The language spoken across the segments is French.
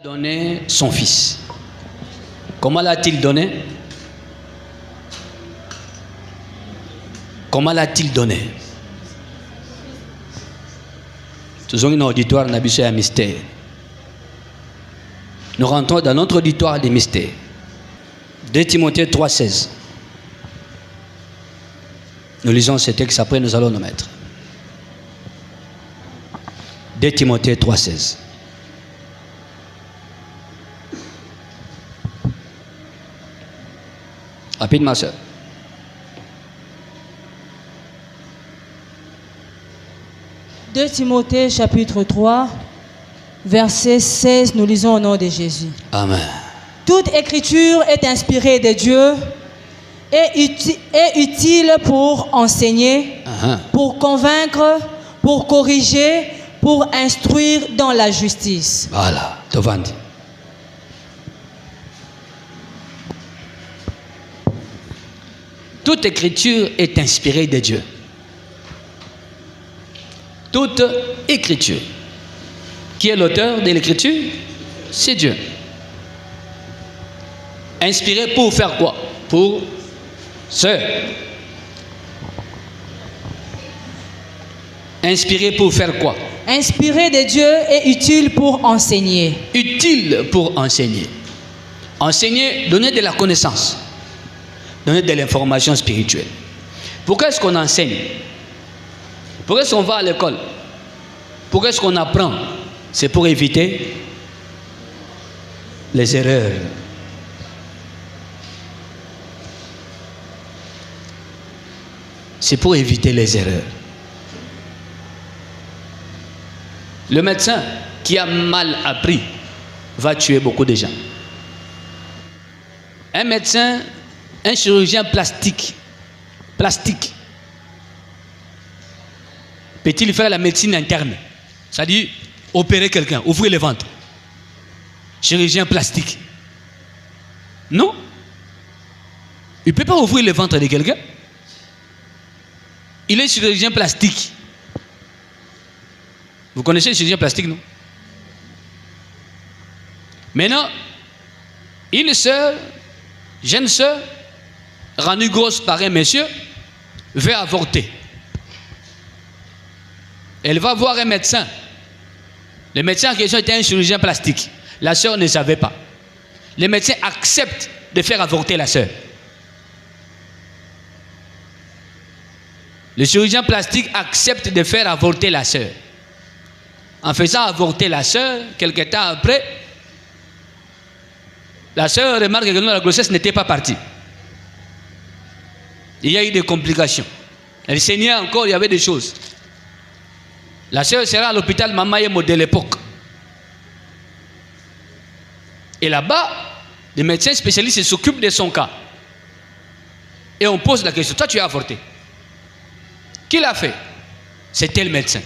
Donné son fils. Comment l'a-t-il donné? Comment l'a-t-il donné? Toujours un auditoire n'a pas un mystère. Nous rentrons dans notre auditoire des mystères. 2 Timothée 3,16. Nous lisons ce texte, après nous allons nous mettre. 2 Timothée 3,16. Rapidement, ma soeur. « 2 Timothée chapitre 3, verset 16, nous lisons au nom de Jésus. Amen. Toute écriture est inspirée de Dieu et utile pour enseigner, pour convaincre, pour corriger, pour instruire dans la justice. » Voilà, devant. Toute écriture est inspirée de Dieu. Toute écriture. Qui est l'auteur de l'écriture? C'est Dieu. Inspiré pour faire quoi? Pour ce. Inspiré pour faire quoi? Inspiré de Dieu et utile pour enseigner. Utile pour enseigner. Enseigner, donner de la connaissance. Donner de l'information spirituelle. Pourquoi est-ce qu'on enseigne? Pourquoi est-ce qu'on va à l'école? Pourquoi est-ce qu'on apprend? C'est pour éviter les erreurs. C'est pour éviter les erreurs. Le médecin qui a mal appris va tuer beaucoup de gens. Un médecin, un chirurgien plastique, peut-il faire la médecine interne? C'est-à-dire opérer quelqu'un, ouvrir le ventre. Chirurgien plastique. Non. Il ne peut pas ouvrir le ventre de quelqu'un. Il est chirurgien plastique. Vous connaissez le chirurgien plastique, non? Maintenant, une sœur, jeune sœur, rendue grosse par un monsieur, veut avorter. Elle va voir un médecin. Le médecin en question était un chirurgien plastique. La sœur ne savait pas. Le médecin accepte de faire avorter la sœur. Le chirurgien plastique accepte de faire avorter la sœur. En faisant avorter la sœur, quelque temps après, la sœur remarque que la grossesse n'était pas partie. Il y a eu des complications. Elle saignait encore, il y avait des choses. La sœur sera à l'hôpital Mama Yemo de l'époque. Et là-bas, les médecins spécialistes s'occupent de son cas. Et on pose la question, toi tu as avorté. Qui l'a fait? C'était le médecin.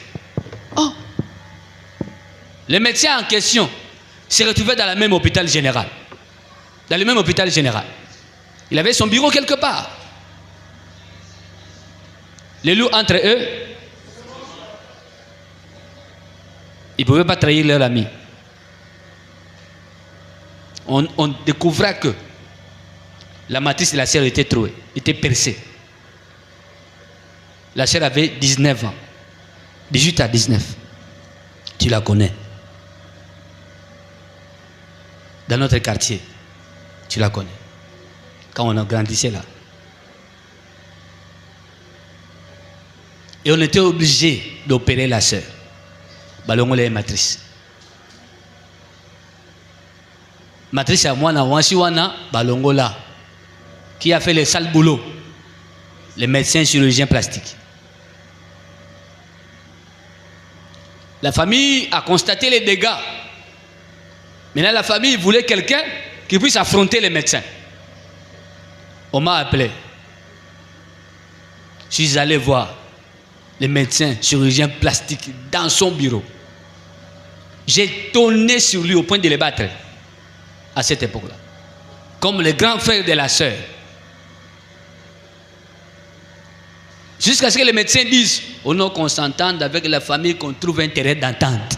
Oh. Le médecin en question s'est retrouvé dans le même hôpital général. Dans le même hôpital général. Il avait son bureau quelque part. Les loups entre eux, ils ne pouvaient pas trahir leur ami. On découvra que la matrice de la sœur était trouée, était percée. La sœur avait 19 ans. 18 à 19. Tu la connais. Dans notre quartier. Tu la connais. Quand on a grandissé là. Et on était obligé d'opérer la sœur. Balongola est matrice. Matrice à moi, Wansiwana, Balongola, qui a fait le sale boulot. Le médecin chirurgien plastique. La famille a constaté les dégâts. Maintenant, la famille voulait quelqu'un qui puisse affronter les médecins. On m'a appelé. Je suis allé voir le médecin chirurgien plastique dans son bureau. J'ai tourné sur lui au point de le battre à cette époque-là. Comme le grand frère de la sœur. Jusqu'à ce que les médecins disent, au nom qu'on s'entende avec la famille, qu'on trouve intérêt d'entente.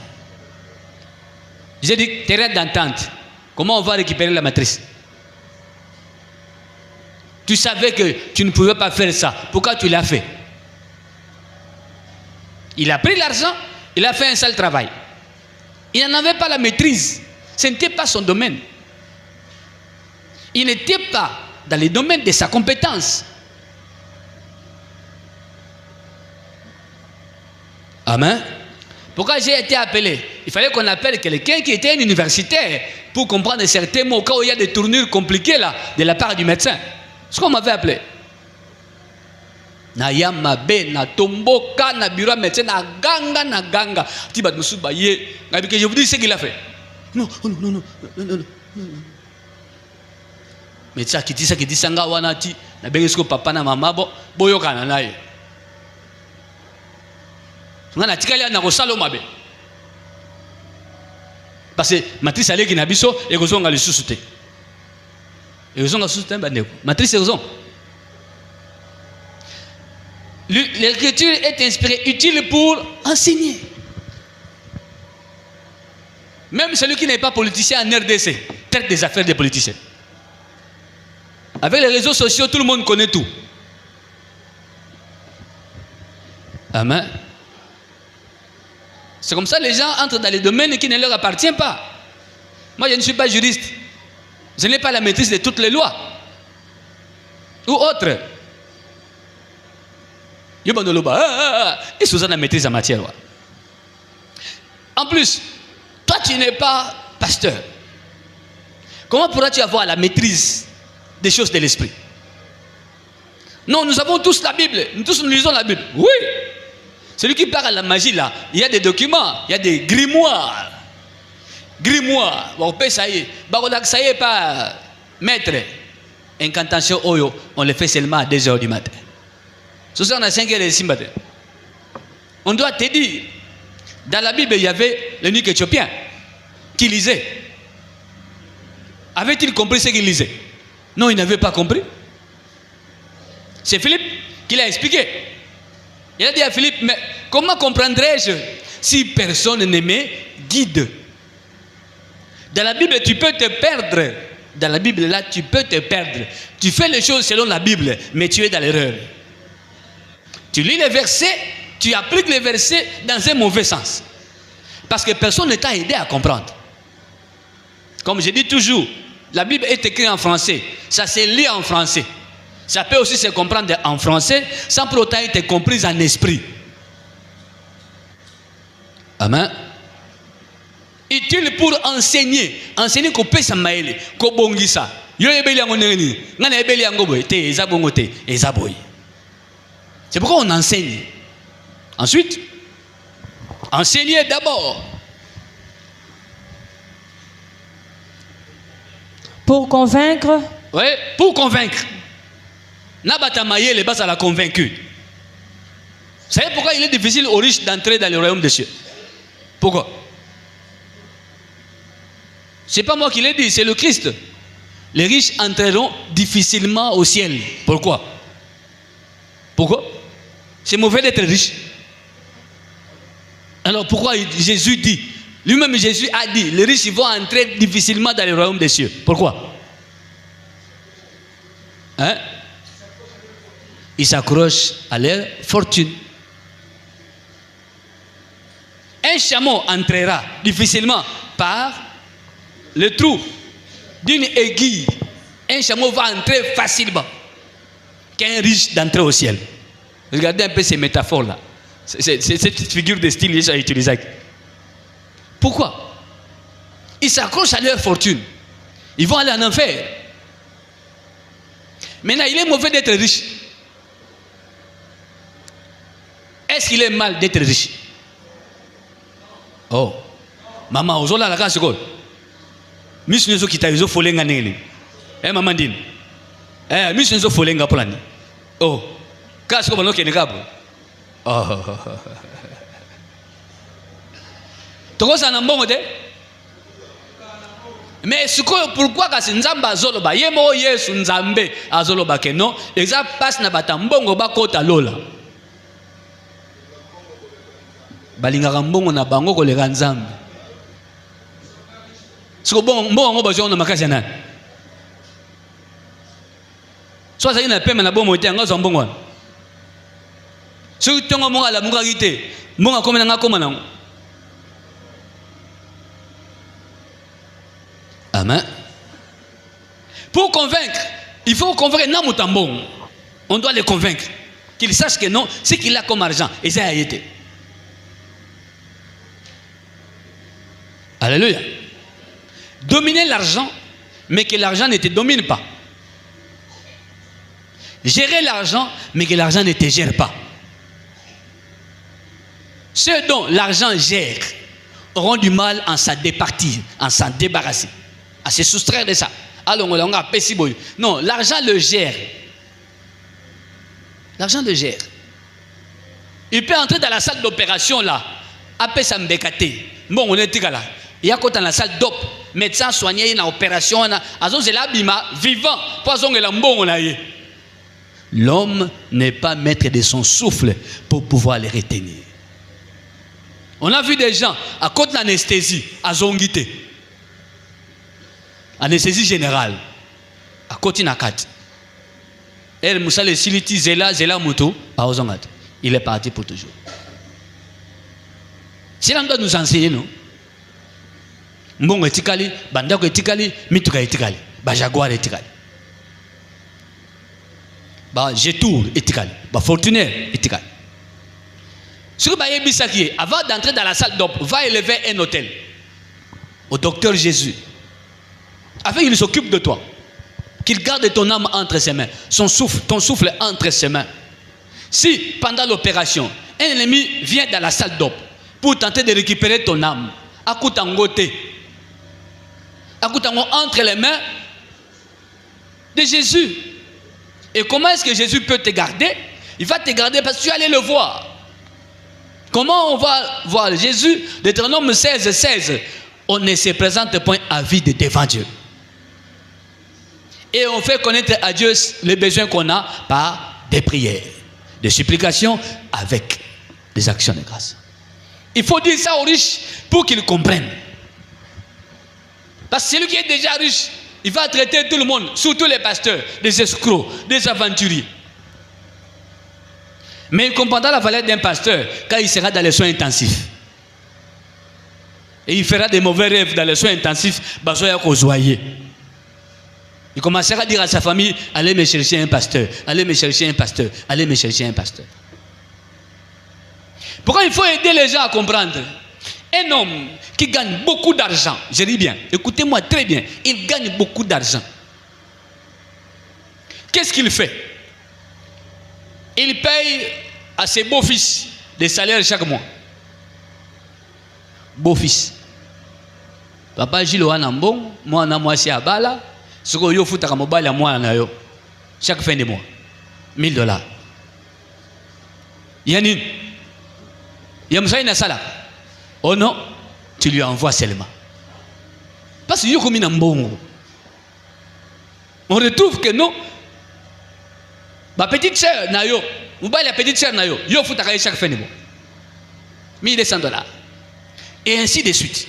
J'ai dit terrain d'entente. Comment on va récupérer la matrice? Tu savais que tu ne pouvais pas faire ça. Pourquoi tu l'as fait? Il a pris l'argent, il a fait un sale travail. Il n'en avait pas la maîtrise. Ce n'était pas son domaine. Il n'était pas dans le domaine de sa compétence. Amen. Pourquoi j'ai été appelé? Il fallait qu'on appelle quelqu'un qui était un universitaire pour comprendre certains mots quand il y a des tournures compliquées là, de la part du médecin. C'est ce qu'on m'avait appelé. Na yamabe, na tomboka, na bureau médecin, na ganga. Je vous dis ce qu'il a fait. Non. Médecin qui dit ça, qui dit sanga wanati, na bengesko papa na mama boyo kana naye. Ngana tikali na kosalo mabe. Parce que matrice allait qui nabiso et kozonga le sous-souté. Et kozonga sous-souté bandeko. Matrice kozon. L'écriture est inspirée, utile pour enseigner. Même celui qui n'est pas politicien en RDC traite des affaires des politiciens. Avec les réseaux sociaux, tout le monde connaît tout. Amen. C'est comme ça que les gens entrent dans les domaines qui ne leur appartiennent pas. Moi, je ne suis pas juriste. Je n'ai pas la maîtrise de toutes les lois. Ou autres. Ils sont la maîtrise en matière. En plus, toi, tu n'es pas pasteur. Comment pourras-tu avoir la maîtrise des choses de l'esprit? Non, nous avons tous la Bible. Nous tous nous lisons la Bible. Oui. Celui qui parle à la magie là, il y a des documents, il y a des grimoires. Grimoire. Ça y est, pas maître. Incantation oyo, on le fait seulement à 2 h du matin. Ce soir, on a 5 h du matin. On doit te dire, dans la Bible, il y avait l'eunuque éthiopien qui lisait. Avait-il compris ce qu'il lisait? Non, il n'avait pas compris. C'est Philippe qui l'a expliqué. Il a dit à Philippe, mais comment comprendrais-je si personne ne me guide? Dans la Bible, tu peux te perdre. Dans la Bible, là, tu peux te perdre. Tu fais les choses selon la Bible, mais tu es dans l'erreur. Tu lis les versets, tu appliques les versets dans un mauvais sens. Parce que personne ne t'a aidé à comprendre. Comme je dis toujours, la Bible est écrite en français. Ça se lit en français. Ça peut aussi se comprendre en français sans pour autant être compris en esprit. Amen. Utile pour enseigner. Enseigner qu'on peut s'amailler, qu'on bongisa. C'est pourquoi on enseigne. Ensuite, enseigner d'abord. Pour convaincre. Oui, pour convaincre. Nabatamaye les bases à la convaincu. Vous savez pourquoi il est difficile aux riches d'entrer dans le royaume des cieux? Pourquoi? C'est pas moi qui l'ai dit, c'est le Christ. Les riches entreront difficilement au ciel. Pourquoi? Pourquoi? C'est mauvais d'être riche. Alors pourquoi Jésus dit? Lui-même Jésus a dit, les riches ils vont entrer difficilement dans le royaume des cieux. Pourquoi? Hein? Ils s'accrochent à leur fortune. Un chameau entrera difficilement par le trou d'une aiguille. Un chameau va entrer facilement qu'un riche d'entrer au ciel. Regardez un peu ces métaphores-là. C'est cette petite figure de style qu'ils ont utilisée. Pourquoi? Ils s'accrochent à leur fortune. Ils vont aller en enfer. Maintenant, il est mauvais d'être riche. Est-ce qu'il est mal d'être riche? Oh. Maman, vous avez la case quoi? Miss Nezo qui t'a eu folenga neli. Eh maman din. Miss Nezo folenga polani. Oh. Case quoi bano kene kabo. Oh. Toko sa nambongo de. Mais ce que pourquoi quand nzamba azoloba yemo Yesu nzambe azoloba que non, exa passe na batambongo bakota lola. Balingaka mbongo na bango koleka nzambe. Ce que bon on besoin de makasana. Soit ça y na pema na bon moté nga zo bon. Ce que tongo mo ala munga gite, monga komena nga komana. Amen. Pour convaincre, il faut convaincre Namutambon. On doit les convaincre. Qu'ils sachent que non, ce qu'il a comme argent, et ça a été. Alléluia. Dominer l'argent, mais que l'argent ne te domine pas. Gérer l'argent, mais que l'argent ne te gère pas. Ceux dont l'argent gère auront du mal à s'en départir, à s'en débarrasser, à se soustraire de ça. Alors on a pessiboy. Non, l'argent le gère. L'argent le gère. Il peut entrer dans la salle d'opération là, après ça m'bekate. Bon, on est là. Il y a quoi dans la salle d'op, médecin soigné une opération, vivant, poison et l'ambon. L'homme n'est pas maître de son souffle pour pouvoir les retenir. On a vu des gens à cause de l'anesthésie, à zongité. Anesthésie générale. À côté de la carte. Elle moussa le siliti zela muto à ozongat. Il est parti pour toujours. Si l'on doit nous enseigner, non? Mbongo etikali, bandako etikali, mituka etikali, ba jaguar etikali. Ba jetour etikali, ba fortunaire etikali. Ce que Baye Bisaki, avant d'entrer dans la salle d'op, va élever un hôtel au docteur Jésus. Afin qu'il s'occupe de toi. Qu'il garde ton âme entre ses mains. Son souffle, ton souffle entre ses mains. Si, pendant l'opération, un ennemi vient dans la salle d'op pour tenter de récupérer ton âme, Akutangote, Akutango entre les mains de Jésus. Et comment est-ce que Jésus peut te garder? Il va te garder parce que tu es allé le voir. Comment on va voir Jésus? Deutéronome 16, 16. On ne se présente point à vide devant Dieu. Et on fait connaître à Dieu les besoins qu'on a par des prières, des supplications avec des actions de grâce. Il faut dire ça aux riches pour qu'ils comprennent. Parce que celui qui est déjà riche, il va traiter tout le monde, surtout les pasteurs, des escrocs, des aventuriers. Mais il comprendra la valeur d'un pasteur quand il sera dans les soins intensifs. Et il fera des mauvais rêves dans les soins intensifs, il commencera à dire à sa famille, allez me chercher un pasteur, allez me chercher un pasteur, allez me chercher un pasteur. Pourquoi il faut aider les gens à comprendre? Un homme qui gagne beaucoup d'argent, je dis bien, écoutez-moi très bien, il gagne beaucoup d'argent. Qu'est-ce qu'il fait? Il paye à ses beaux-fils des salaires chaque mois. Beaux-fils. Papa Gilo Anambon, moi Namoisi Abala, ce que yo foutaka mobile à moi na yo. Chaque fin de mois. $1000. Yannin. Yamsa ina sala. Oh non, tu lui envoies seulement. Parce que yo comme Nambongo. On retrouve que non. Ma petite sœur na yo, mobile la petite sœur na yo, yo foutaka chaque fin de mois. $1200. Et ainsi de suite.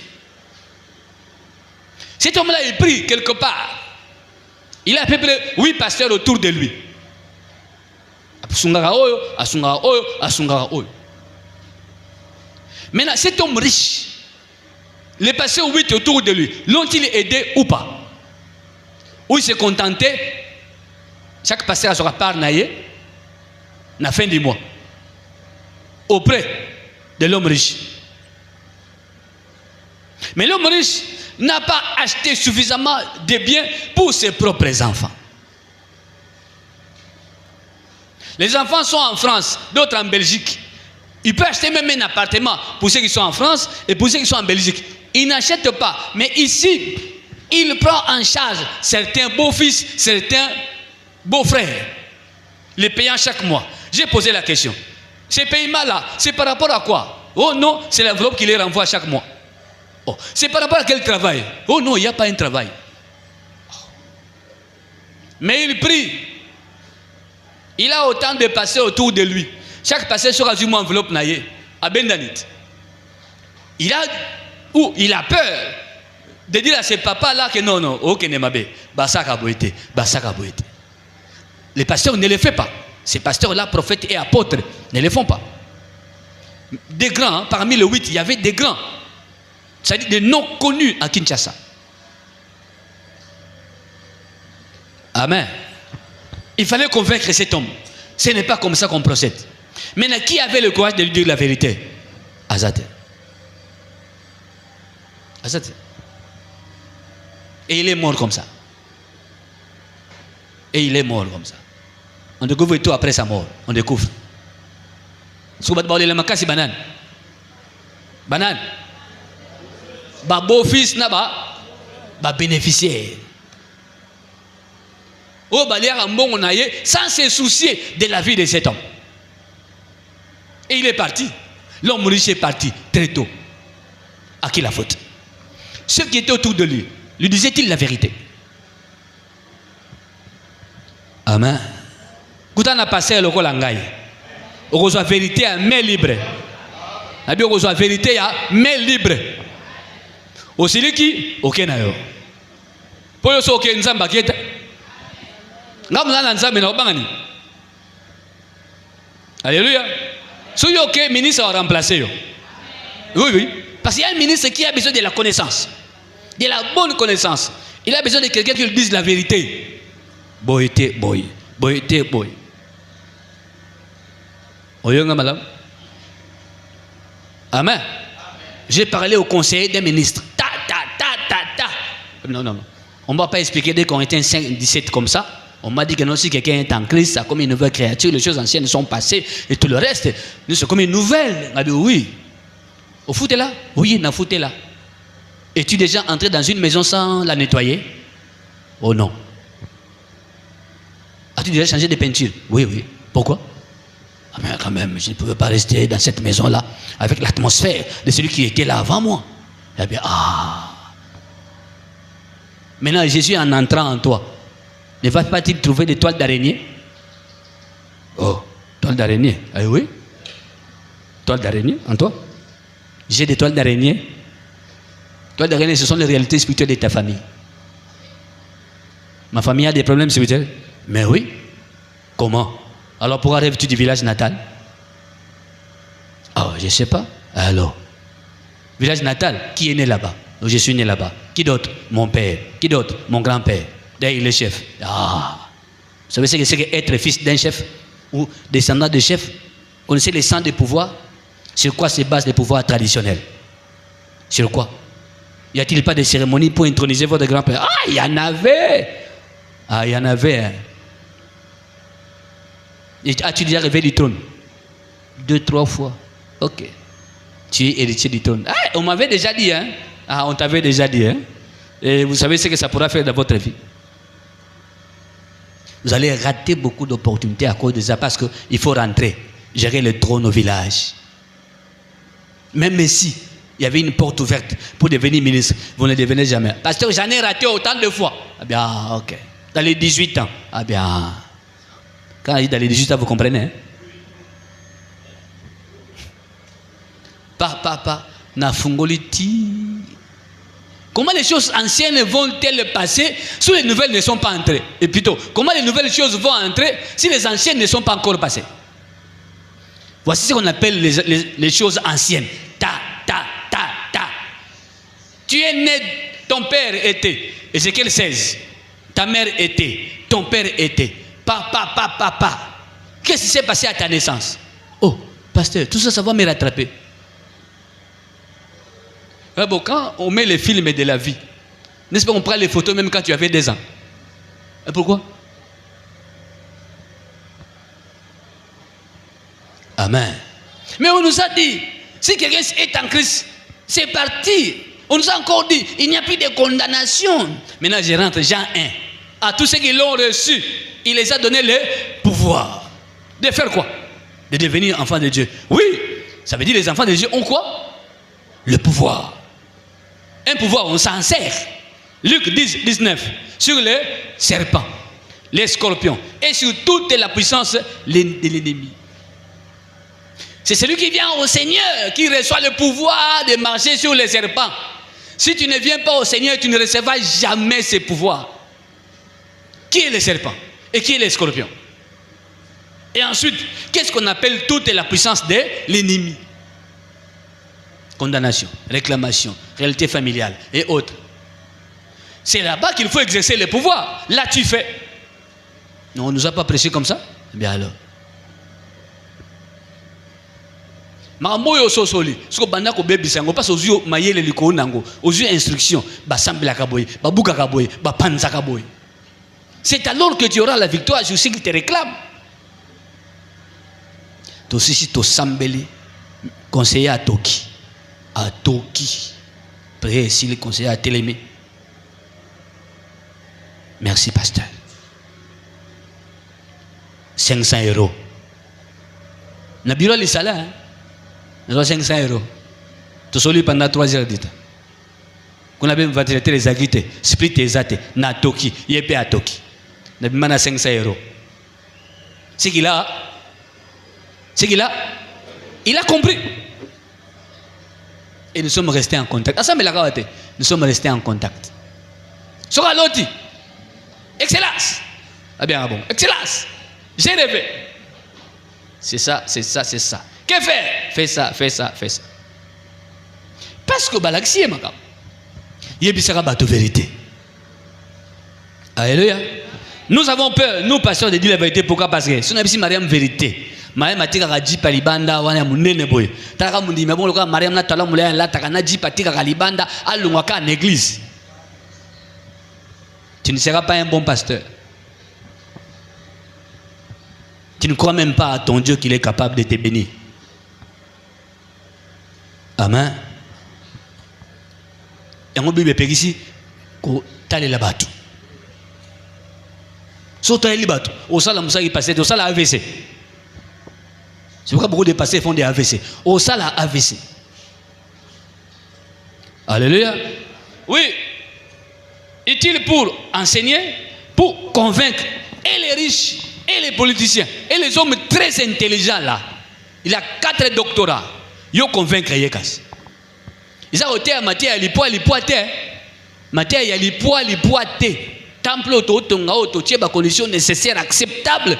Cet homme-là, il prie quelque part. Il a à peu près 8 pasteurs autour de lui. Maintenant, cet homme riche, les pasteurs 8 autour de lui, l'ont-ils aidé ou pas? Ou il s'est contenté? Chaque pasteur sera part naïe, à la fin du mois, auprès de l'homme riche. Mais l'homme riche n'a pas acheté suffisamment de biens pour ses propres enfants. Les enfants sont en France, d'autres en Belgique. Il peut acheter même un appartement pour ceux qui sont en France et pour ceux qui sont en Belgique. Il n'achète pas. Mais ici, il prend en charge certains beaux-fils, certains beaux-frères, les payant chaque mois. J'ai posé la question. Ces paiements-là, c'est par rapport à quoi? Oh non, c'est l'enveloppe qui les renvoie chaque mois. Oh, c'est par rapport à quel travail? Oh non, il n'y a pas un travail. Mais il prie. Il a autant de pasteurs autour de lui. Chaque pasteur sera une enveloppe naïe à Bendanit. Il a peur de dire à ces papas-là que non, non, ok, Nemabe, Basaka Boïté, Basaka Boïté. Les pasteurs ne le font pas. Ces pasteurs-là, prophètes et apôtres, ne le font pas. Des grands, hein, parmi les 8, il y avait des grands. C'est-à-dire des non connus à Kinshasa. Amen. Il fallait convaincre cet homme. Ce n'est pas comme ça qu'on procède. Maintenant, qui avait le courage de lui dire la vérité? Azate. Azate. Et il est mort comme ça. Et il est mort comme ça. On découvre tout après sa mort. On découvre. Soubat baoule le makasi banane. Banane. Ba beau-fils na ba bénéficiaire. Oh baléa mbongo na ye sans se soucier de la vie de cet homme. Et il est parti. L'homme riche est parti très tôt. À qui la faute? Ceux qui étaient autour de lui disaient-ils la vérité? Amen. Quand on a passé le colangaï, on reçoit la vérité à main libre. On reçoit la vérité à main libre. Aussi les qui, ok nayo. Pour yo ok nzamba keta. Ngamla nzamba na obangani. Alléluia. Si yo ok ministre a remplacé yo. Oui oui. Parce qu'il y a un ministre qui a besoin de la connaissance, de la bonne connaissance. Il a besoin de quelqu'un qui lui dise la vérité. Boyete boy, boyete boy. Oyonga madame. Amen. J'ai parlé au conseiller des ministres. Non, non, non. On ne va pas expliquer dès qu'on était un 5-17 comme ça. On m'a dit que non, si quelqu'un est en Christ, c'est comme une nouvelle créature, les choses anciennes sont passées et tout le reste, c'est comme une nouvelle. On a dit oui. Au foot est là? Oui, on a foot est là. Es-tu déjà entré dans une maison sans la nettoyer? Oh non. As-tu déjà changé de peinture? Oui, oui. Pourquoi? Ah mais quand même, je ne pouvais pas rester dans cette maison-là avec l'atmosphère de celui qui était là avant moi. Eh bien, maintenant, Jésus en entrant en toi, ne va pas-t-il trouver des toiles d'araignée? Oh, toiles d'araignée. Ah oui? Toiles d'araignée en toi? J'ai des toiles d'araignée. Toiles d'araignée, ce sont les réalités spirituelles de ta famille. Ma famille a des problèmes spirituels? Mais oui. Comment? Alors pourquoi rêves-tu du village natal? Oh, je ne sais pas. Alors, village natal, qui est né là-bas? Je suis né là-bas. Qui d'autre? Mon père. Qui d'autre? Mon grand-père. D'ailleurs, il est chef. Ah. Vous savez ce que c'est qu'être fils d'un chef ou descendant de chef? Vous connaissez les centres de pouvoir? Sur quoi se basent les pouvoirs traditionnels? Sur quoi? Y a-t-il pas de cérémonie pour introniser votre grand-père? Ah, il y en avait. Ah, il y en avait. Hein. As-tu déjà rêvé du trône? 2-3 fois. Ok. Tu es héritier du trône. Ah, on m'avait déjà dit, hein? Ah, on t'avait déjà dit, hein? Et vous savez ce que ça pourra faire dans votre vie? Vous allez rater beaucoup d'opportunités à cause de ça parce qu'il faut rentrer, gérer le trône au village. Même si il y avait une porte ouverte pour devenir ministre, vous ne devenez jamais. Parce que j'en ai raté autant de fois. Ah bien, ok. Dans les 18 ans. Ah bien. Quand il dit dans les 18 ans, vous comprenez? Hein? Papa, nafungoliti. Comment les choses anciennes vont-elles passer si les nouvelles ne sont pas entrées? Et plutôt, comment les nouvelles choses vont entrer si les anciennes ne sont pas encore passées? Voici ce qu'on appelle les choses anciennes. Tu es né, ton père était. Ézéchiel 16. Ta mère était. Ton père était. Papa. Qu'est-ce qui s'est passé à ta naissance? Oh, pasteur, tout ça, ça va me rattraper. Bon, quand on met les films de la vie, n'est-ce pas, on prend les photos même quand tu avais 2 ans. Et pourquoi? Amen. Mais on nous a dit, si quelqu'un est en Christ, c'est parti. On nous a encore dit, il n'y a plus de condamnation. Maintenant, je rentre Jean 1. À tous ceux qui l'ont reçu, il les a donné le pouvoir. De faire quoi? De devenir enfants de Dieu. Oui, ça veut dire les enfants de Dieu ont quoi? Le pouvoir. Un pouvoir, on s'en sert. Luc 10, 19. Sur les serpents, les scorpions et sur toute la puissance de l'ennemi. C'est celui qui vient au Seigneur qui reçoit le pouvoir de marcher sur les serpents. Si tu ne viens pas au Seigneur, tu ne recevras jamais ses pouvoirs. Qui est le serpent? Et qui est le scorpion? Et ensuite, qu'est-ce qu'on appelle toute la puissance de l'ennemi? Condamnation, réclamation, réalité familiale et autres. C'est là-bas qu'il faut exercer le pouvoir. Là, tu fais. Non, on ne nous a pas prêché comme ça? Eh bien alors. Mamoyo sosoli, ce que banda ko bébé sango passe aux yeux mayele liko nango, aux yeux instruction, ba sambela kaboy, ba buka kaboy, ba panza kaboy. C'est alors que tu auras la victoire, je sais qu'il te réclame. To sisi to sambeli conseiller à Toki. À Toki. Priez si le conseiller à Télémé. Merci pasteur. 500 €. Na bureau les salaires, hein? 500 €. Tu soli pendant 3 heures de temps. Qu'on a bien ventilé les agités, split les athées, na Toki, yépe à Toki. Na bimana 500 €. C'est qu'il a, il a compris. Et nous sommes restés en contact. Nous sommes restés en contact. Sora Loti. Excellence. Ah bien, bon. Excellence. J'ai rêvé. C'est ça, c'est ça, c'est ça. Que faire? Fais ça, fais ça, fais ça. Parce que Balaxi est ma il y a une vérité. Alléluia. Nous avons peur, nous pasteurs, de dire la vérité. Pourquoi? Parce que si on a dit Mariam vérité, Mariam a dit que Palibanda, wana munene boy. Taka mundi mais bon le Mariam na tala mulaya la taka na dit patika Kalibanda alungwaka en église. Tu ne seras pas un bon pasteur. Tu ne crois même pas à ton Dieu qu'il est capable de te bénir. Amen. Et on peut dire ici que tu as les bateaux. Si tu as les bateaux, au sala Moussa qui passe, au sala AVC. C'est pourquoi beaucoup de pasteurs font des AVC. Au sala AVC. Alléluia. Oui. Est-il pour enseigner, pour convaincre et les riches et les politiciens et les hommes très intelligents là? Il a 4 doctorats. Yo convaincre Yekas. Ils ont été à matière lipoité. Matière lipoité. Temple auto tiens ba condition nécessaire acceptable.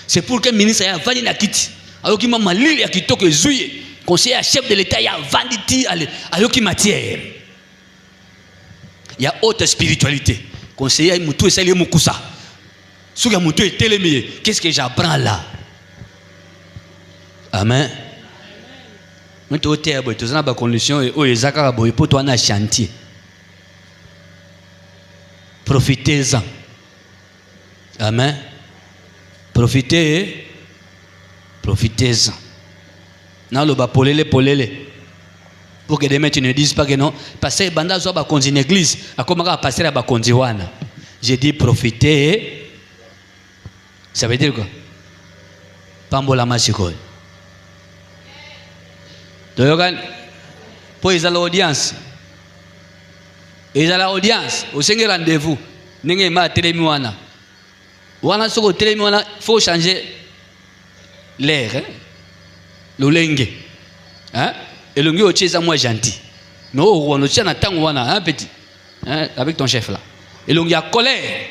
C'est pour que le ministre ait vendu la kit. Alors qu'il m'a malil ya kitoko zuye. Conseiller chef de l'État ya vendu alors qu'il matière. Il y a haute spiritualité. Conseiller Moutou et Salé Moukoussa. Sous que Moutou est télémié. Qu'est-ce que j'apprends là? Amen. Maintenant, tu as une condition et pour toi, un chantier. Profitez-en. Amen. Profitez. Profitez-en. Non, le bas polele. Pour que demain tu ne dises pas que non. Parce que banda zo ba konzi l'église, a comment à passer à ba konzi wana. J'ai dit profiter. Ça veut dire quoi? Pambola machiko. Donc pour ils à l'audience. Ils à l'audience, au cinq rendez-vous. N'engé ma télémi wana. Wana soko télémi wana, faut changer l'air, hein? Le lengue. Hein? Et le mieux c'est moi gentil. Mais on le tient à temps un petit, hein, avec ton chef là. Et le a colère.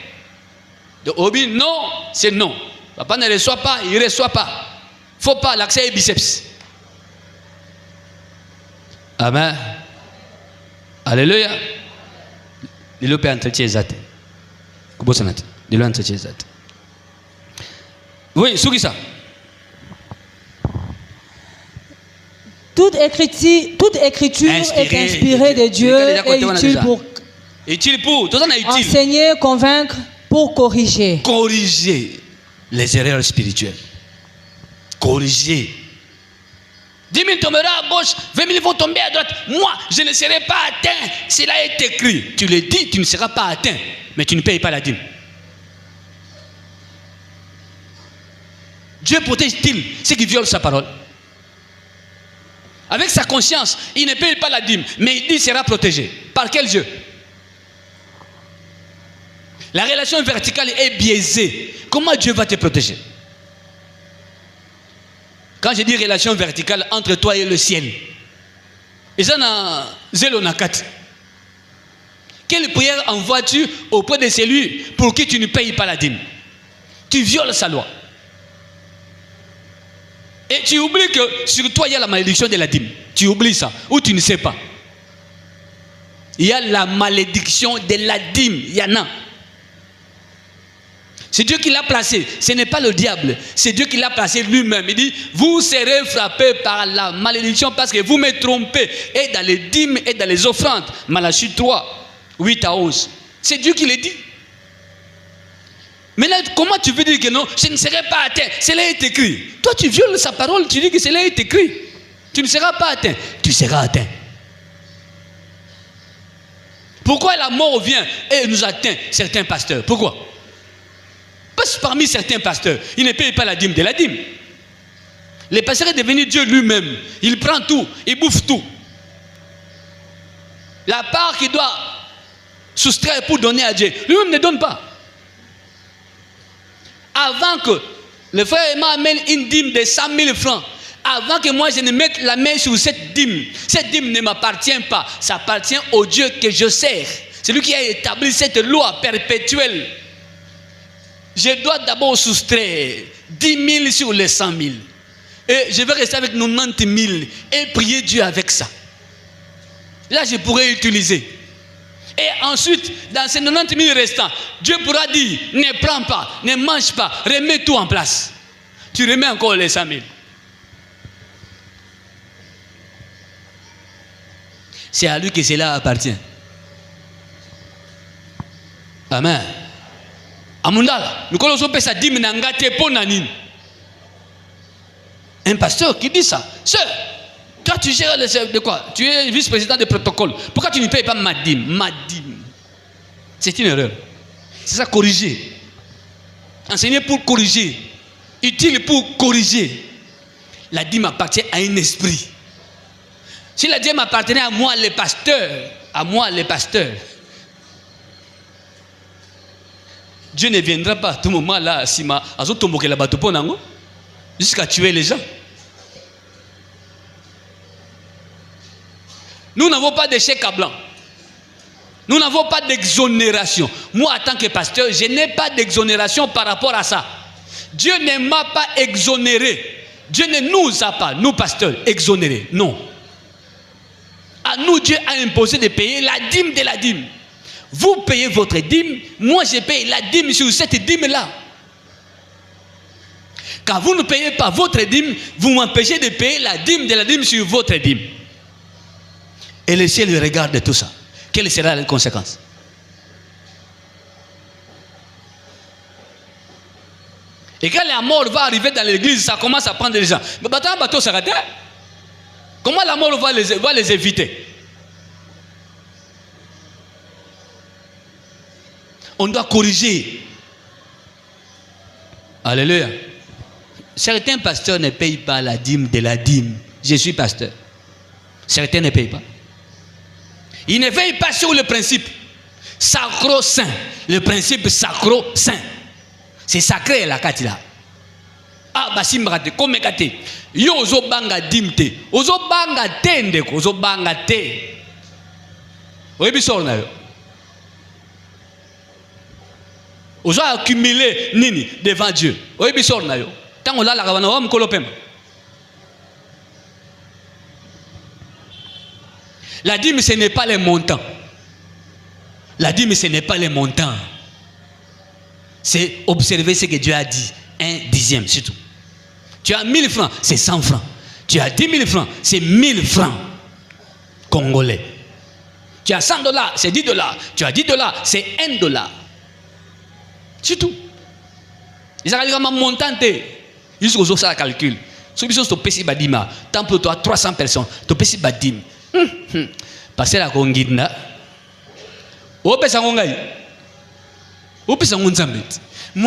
De Obi, non, c'est non. Papa ne reçoit pas, il ne reçoit pas. Faut pas l'accès est biceps. Amen. Alléluia. Il le peut entretien exact. Comment ça dit? Il le entretien exact. Oui, c'est ça. Toute écriture est inspirée de Dieu et utile pour enseigner, convaincre, pour corriger. Corriger les erreurs spirituelles. Corriger. 10 000 tomberont à gauche, 20 000 vont tomber à droite. Moi, je ne serai pas atteint. Cela est écrit. Tu le dis, tu ne seras pas atteint. Mais tu ne payes pas la dîme. Dieu protège-t-il ceux qui violent sa parole? Avec sa conscience, il ne paye pas la dîme, mais il sera protégé. Par quel Dieu? La relation verticale est biaisée. Comment Dieu va te protéger? Quand je dis relation verticale entre toi et le ciel, et ça n'a zéro na 4. quelle prière envoies-tu auprès de celui pour qui tu ne payes pas la dîme? Tu violes sa loi. Et tu oublies que sur toi, il y a la malédiction de la dîme. Tu oublies ça, ou tu ne sais pas. Il y a la malédiction de la dîme. Il y en a. C'est Dieu qui l'a placé. Ce n'est pas le diable. C'est Dieu qui l'a placé lui-même. Il dit, vous serez frappés par la malédiction parce que vous me trompez. Et dans les dîmes et dans les offrandes. Malachie 3, 8 à 11. C'est Dieu qui le dit. Mais là, comment tu veux dire que non, je ne serai pas atteint? Cela est écrit. Toi, tu violes sa parole, tu dis que cela est écrit. Tu ne seras pas atteint. Tu seras atteint. Pourquoi la mort vient et nous atteint certains pasteurs? Pourquoi? Parce que parmi certains pasteurs, ils ne payent pas la dîme de la dîme. Le pasteur est devenu Dieu lui-même. Il prend tout, il bouffe tout. La part qu'il doit soustraire pour donner à Dieu, lui-même ne donne pas. Avant que le frère m'amène une dîme de 100 000 francs, avant que moi je ne mette la main sur cette dîme ne m'appartient pas. Ça appartient au Dieu que je sers. C'est lui qui a établi cette loi perpétuelle. Je dois d'abord soustraire 10 000 sur les 100 000. Et je vais rester avec 90 000 et prier Dieu avec ça. Là, je pourrais utiliser. Et ensuite, dans ces 90 000 restants, Dieu pourra dire, ne prends pas, ne mange pas, remets tout en place. Tu remets encore les 100 000. C'est à lui que cela appartient. Amen. Amundala, nous connaissons sa dîme n'angate ponanine. Un pasteur qui dit ça. Sœur, toi tu gères de quoi? Tu es vice-président de protocole. Pourquoi tu ne payes pas ma dîme? Ma dîme. C'est une erreur. C'est ça, corriger. Enseigner pour corriger. Utile pour corriger. La dîme appartient à un esprit. Si la dîme appartenait à moi, les pasteurs, Dieu ne viendra pas à tout moment là, jusqu'à tuer les gens. Nous n'avons pas de chèque à blanc. Nous n'avons pas d'exonération. Moi, en tant que pasteur, je n'ai pas d'exonération par rapport à ça. Dieu ne m'a pas exonéré. Dieu ne nous a pas, nous pasteurs, exonérés. Non. À nous, Dieu a imposé de payer la dîme de la dîme. Vous payez votre dîme, moi je paye la dîme sur cette dîme-là. Quand vous ne payez pas votre dîme, vous m'empêchez de payer la dîme de la dîme sur votre dîme. Et le ciel regarde tout ça. Quelle sera la conséquence? Et quand la mort va arriver dans l'église, ça commence à prendre les gens. Mais bateau s'arrête. Comment la mort va les éviter? On doit corriger. Alléluia. Certains pasteurs ne payent pas la dîme de la dîme. Je suis pasteur. Certains ne payent pas. Ils ne veillent pas sur le principe sacro-saint. Le principe sacro-saint. C'est sacré la katila. Ah, basimbrate, comme kate. Yo ozo banga dimte. Ozo banga tende, ozo banga te. Oyebi sor na yo. Ozo accumuler nini devant Dieu. Oyebi sor na yo. Tango la kabana wa mkolopema. La dîme, ce n'est pas les montants. La dîme, ce n'est pas les montants. C'est observer ce que Dieu a dit. 1/10, c'est tout. Tu as 1000 francs, c'est 100 francs. Tu as 10 000 francs, c'est 1000 francs congolais. Tu as 100 $, c'est 10 $. Tu as 10 $, c'est 1 $. C'est tout. Ils arrivent à montant. Ils sont ça calcul. Ceux qui sont au PC Badima, tant pour toi 300 personnes, au PC Badim. Parce que la Congina. Moi,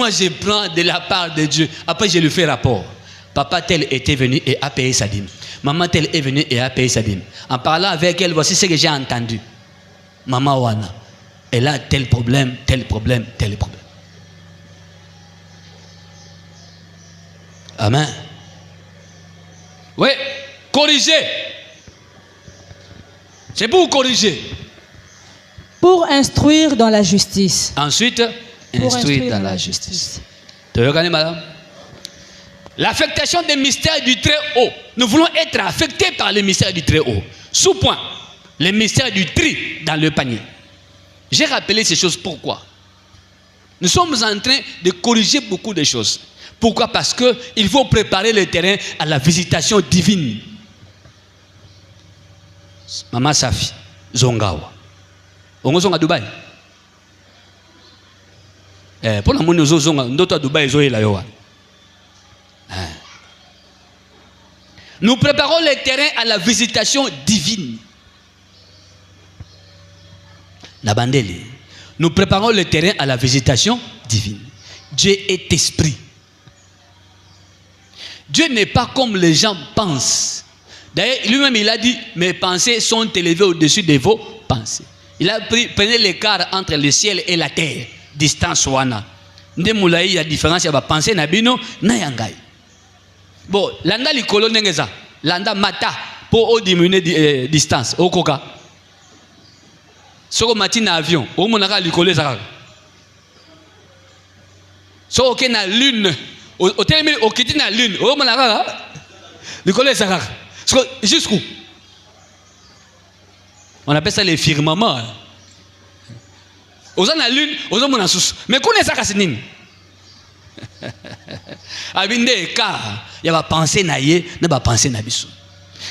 je prends de la part de Dieu. Après, je lui fais rapport. Papa tel était venu et a payé sa dîme. Maman tel est venue et a payé sa dîme. En parlant avec elle, voici ce que j'ai entendu. Maman Wana, elle a tel problème, tel problème, tel problème. Amen. Oui, corriger. C'est pour corriger. Pour instruire dans la justice. Ensuite, instruire dans la justice. Tu regardez, madame? L'affectation des mystères du Très-Haut. Nous voulons être affectés par les mystères du Très-Haut. Sous-point, les mystères du tri dans le panier. J'ai rappelé ces choses. Pourquoi? Nous sommes en train de corriger beaucoup de choses. Pourquoi? Parce qu'il faut préparer le terrain à la visitation divine. Maman Safi, Zongawa. On est à Dubaï. Pour la monde, nous à Dubaï. Nous préparons le terrain à la visitation divine. Nous préparons le terrain à la visitation divine. Dieu est esprit. Dieu n'est pas comme les gens pensent. D'ailleurs, lui-même, il a dit, mes pensées sont élevées au-dessus de vos pensées. Il a pris l'écart entre le ciel et la terre. Distance wana. Ndemoulaï, il y a différence, il y a pensée nabino, na yangai. Bon, landa likolo nengeza. Landa mata, pour diminuer distance. Au koka. Soko matina avion, au monaka likolo zaka. Soko ke na lune, au terme au kiti na lune, au monaka likolo zaka. Jusqu'où? On appelle ça les firmaments. Aux la lune, aux hommes en sous. Mais qu'on est ça cassine? Abinde car il va penser naïe, ne va penser nabisu.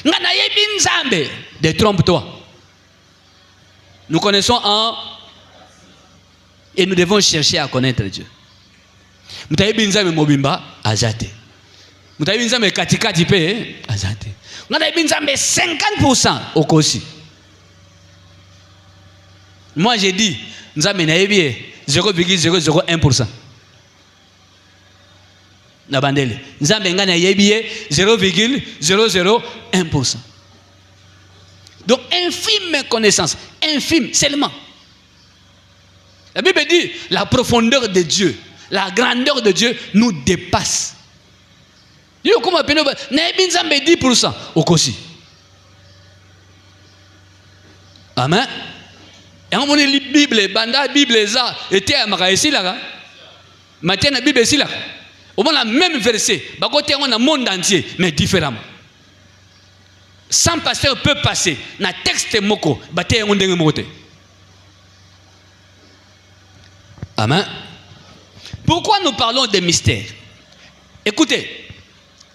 Nga naïe bin zambe, détrompe-toi. Nous connaissons un et nous devons chercher à connaître Dieu. Mutaye bin zambe mobimba azate. Mutaye bin zambe katikati pe azate. Nga naïe bin zambe 50% au kosi. Moi j'ai dit, nous avons 0,001%. Nous avons 0,001%. Donc, infime connaissance, infime seulement. La Bible dit, la profondeur de Dieu, la grandeur de Dieu nous dépasse. Nous avons 10% au Kosi. Amen. Et on lit la Bible, banda Bible ça était à Maraïsi là. Maintenant la Bible ici là. On a la même verset, bah côté on a monde entier mais différemment. 100 pasteurs peuvent passer na texte moko, bah t'es on dengue moté. Amen. Pourquoi nous parlons des mystères? Écoutez,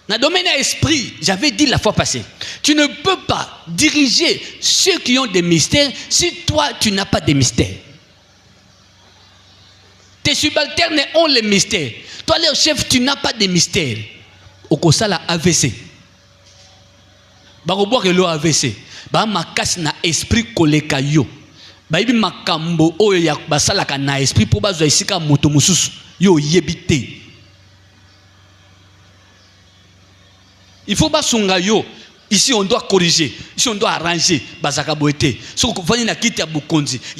dans le domaine esprit, j'avais dit la fois passée, tu ne peux pas diriger ceux qui ont des mystères si toi tu n'as pas de mystères. Tes subalternes ont les mystères. Toi le chef, tu n'as pas de mystères. Au kosa la AVC. Baroboire l'eau AVC. Ba makas na esprit koleka yo. Ba ibi makambo oyo ya basalaka na esprit po bazo isika moto mususu yo yebite. Il faut pas songayo. Ici on doit corriger, ici on doit arranger. Bazaka boete. Il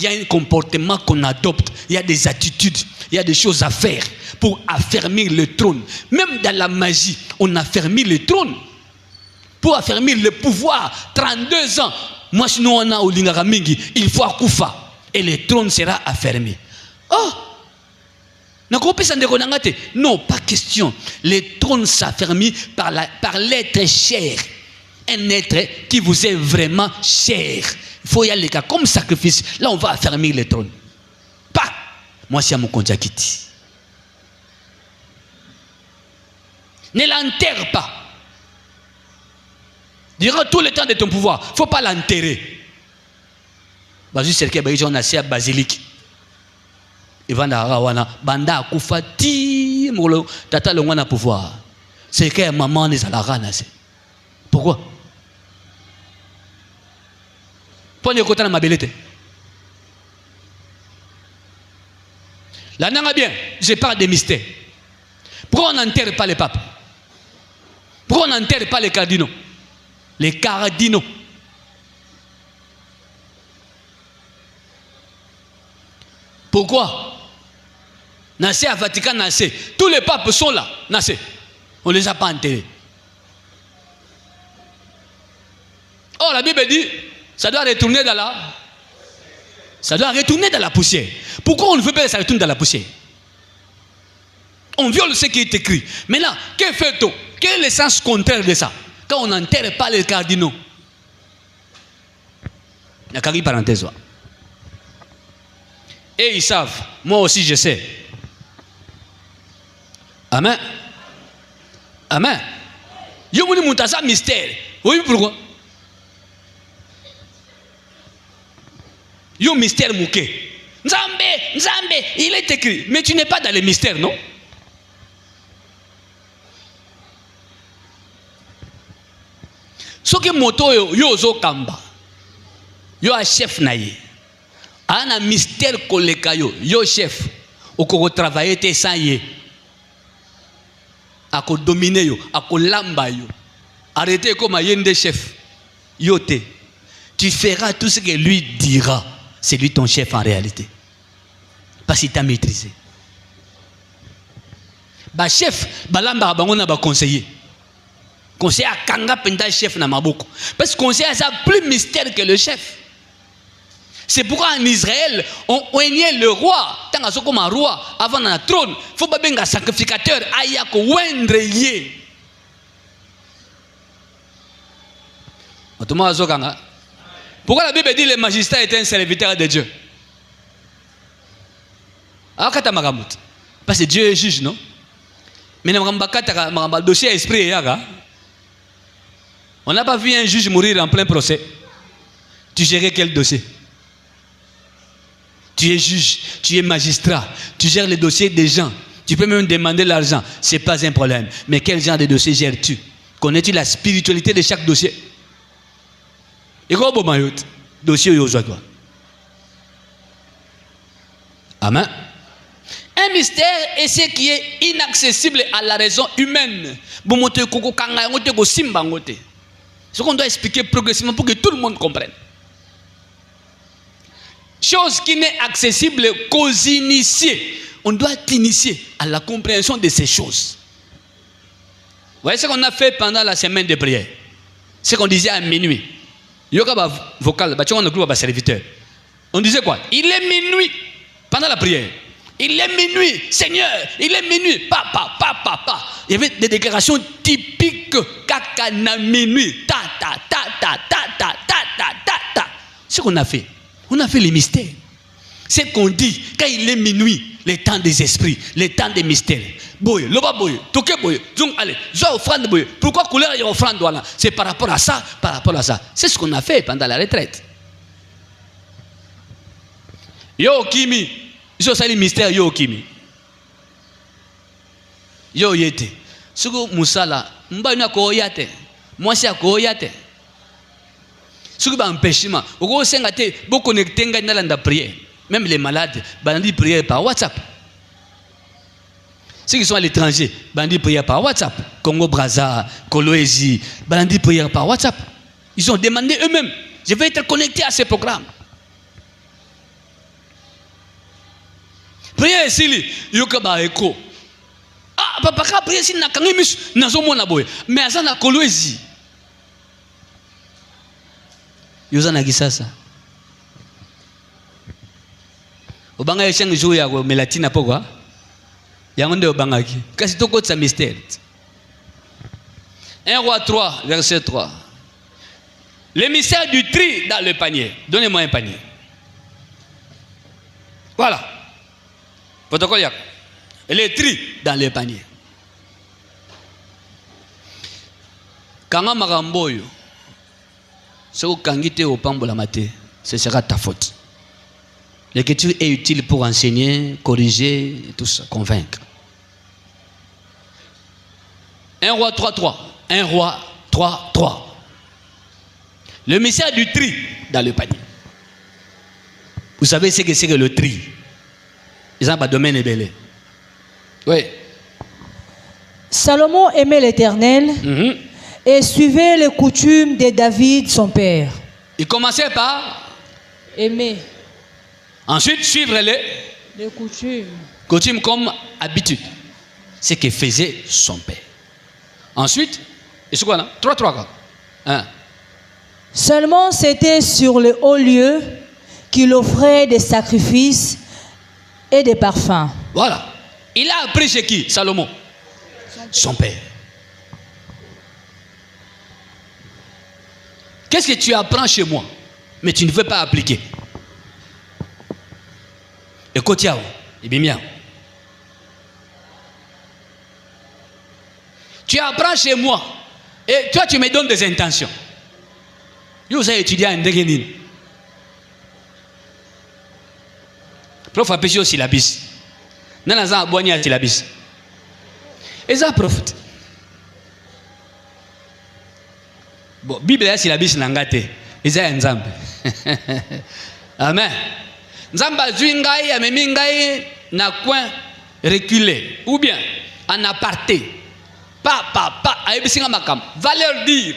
y a un comportement qu'on adopte, il y a des attitudes, il y a des choses à faire pour affermir le trône. Même dans la magie, on affermit le trône. Pour affermir le pouvoir, 32 ans. Moi sinon on a Olingara Mingi, il faut akufa et le trône sera affermi. Oh! Non, pas question. Le trône s'affermit par l'être cher. Un être qui vous est vraiment cher. Il faut y aller comme sacrifice. Là, on va affermir le trône. Pas. Moi, c'est à mon konjakiti. Ne l'enterre pas. Durant tout le temps de ton pouvoir, il ne faut pas l'enterrer. Bazu Serke Baïji, on a assez à basilique. Banda akufa ti molo tata le mwana pouvoir. C'est que maman n'est à la rana. Pourquoi? Pour ne côté ma belete. La nanga bien, je parle des mystères. Pourquoi on n'enterre pas les papes? Pourquoi on n'enterre pas les cardinaux? Les cardinaux. Pourquoi? Nassé à Vatican, Nassé. Tous les papes sont là, Nassé. On ne les a pas enterrés. Oh, la Bible dit, ça doit retourner dans la... Ça doit retourner dans la poussière. Pourquoi on ne veut pas que ça retourne dans la poussière? On viole ce qui est écrit. Maintenant, que fait-on? Quel est le sens contraire de ça? Quand on n'enterre pas les cardinaux. Il y a qu'une parenthèse. Et ils savent. Moi aussi, je sais. Amen. Amen. Yo mouni moutasa mystère. Oui, pourquoi? Yo mystère mouké. Nzambe, Nzambe, il est écrit. Mais tu n'es pas dans les mystères, non? Ce que moto yo zo kamba. Yo a chef naïe. Un mystère koleka yo chef. Oko travailler te sans yé. Ako dominer yo, ako lamba yo. Arrêtez comme yende chef. Yo te. Tu feras tout ce que lui dira. C'est lui ton chef en réalité. Parce qu'il t'a maîtrisé. Ba chef, ba lamba bangona ba conseiller. Conseiller à kanga penda chef na maboko. Parce que conseiller ça plus mystère que le chef. C'est pourquoi en Israël, on oignait le roi, tant que comme un roi, avant le trône, il faut pas un sacrificateur, aya ko wendre yé. Pourquoi la Bible dit que le magistrat est un serviteur de Dieu? Parce que Dieu est juge, non? Mais le dossier esprit, on n'a pas vu un juge mourir en plein procès. Tu gérais quel dossier? Tu es juge, tu es magistrat, tu gères les dossiers des gens. Tu peux même demander l'argent, ce n'est pas un problème. Mais quel genre de dossier gères-tu? Connais-tu la spiritualité de chaque dossier? Et quoi, bon, dossier aujourd'hui. Amen. Un mystère est ce qui est inaccessible à la raison humaine. Ce qu'on doit expliquer progressivement pour que tout le monde comprenne. Chose qui n'est accessible qu'aux initiés. On doit t'initier à la compréhension de ces choses. Vous voyez ce qu'on a fait pendant la semaine de prière? Ce qu'on disait à minuit. Yoga vocal, serviteur. On disait quoi? Il est minuit pendant la prière. Il est minuit, Seigneur, il est minuit. Papa. Il y avait des déclarations typiques. Kakana minuit. Ta. Ce qu'on a fait. On a fait les mystères. C'est qu'on dit, quand il est minuit, les temps des esprits, les temps des mystères. Boy, loba boy, toke boy, zong allez, zo offrande boy. Pourquoi couleur y offrande voilà? C'est par rapport à ça, par rapport à ça. C'est ce qu'on a fait pendant la retraite. Yo kimi, yo sali mystère yo kimi. Yo yete. Sugo musala, mba na ko yate. Moi c'est ko yate. Ce qui va empêcher, vous connectez dans la prière. Même les malades, ils prière par WhatsApp. Ceux qui sont à l'étranger, ils prière par WhatsApp. Congo, Brazza, Coloésie, ils prière par WhatsApp. Ils ont demandé eux-mêmes, je vais être connecté à ces programmes. Prière ici, yoka eko. Ah, papa, prière ici, nakangimis, nazomona boy. Mais à ça, na Coloésie. Yozana gisasa. Obanga yeshang jour ya ko melatina pokwa. Yangonde obanga ki. Kasi toko sa mystère. 1 Roi 3 verset 3. Le mystère du tri dans le panier. Donnez-moi un panier. Voilà. Protocole yak. Le tri dans le panier. Kanga maramboyo. Ce sera ta faute. L'écriture est utile pour enseigner, corriger, tout ça, convaincre. 1 Roi 3.3. 1 Roi 3.3. Le mystère du tri dans le panier. Vous savez ce que c'est que le tri? Ils ont pas de domaine belé. Oui. Salomon aimait l'Éternel. Et suivait les coutumes de David, son père. Il commençait par aimer. Ensuite, suivre les coutumes. Coutumes comme habitude. Ce que faisait son père. Ensuite, et c'est quoi là? 3. Hein? Seulement c'était sur le haut lieu qu'il offrait des sacrifices et des parfums. Voilà. Il a appris chez qui, Salomon? Son père. Qu'est-ce que tu apprends chez moi, mais tu ne veux pas appliquer? Écoute, bien. Tu apprends chez moi, et toi tu me donnes des intentions. Vous avez étudié en Degenin. Prof a pêché au syllabus. Nana a boigné au syllabus. Et ça profite. Bon, Bible est syllabus n'angate. Et ça ensemble. Amen. Nzamba zwingai amemingai na coin reculé ou bien en aparté. Pa ayebisinga makam. Va leur dire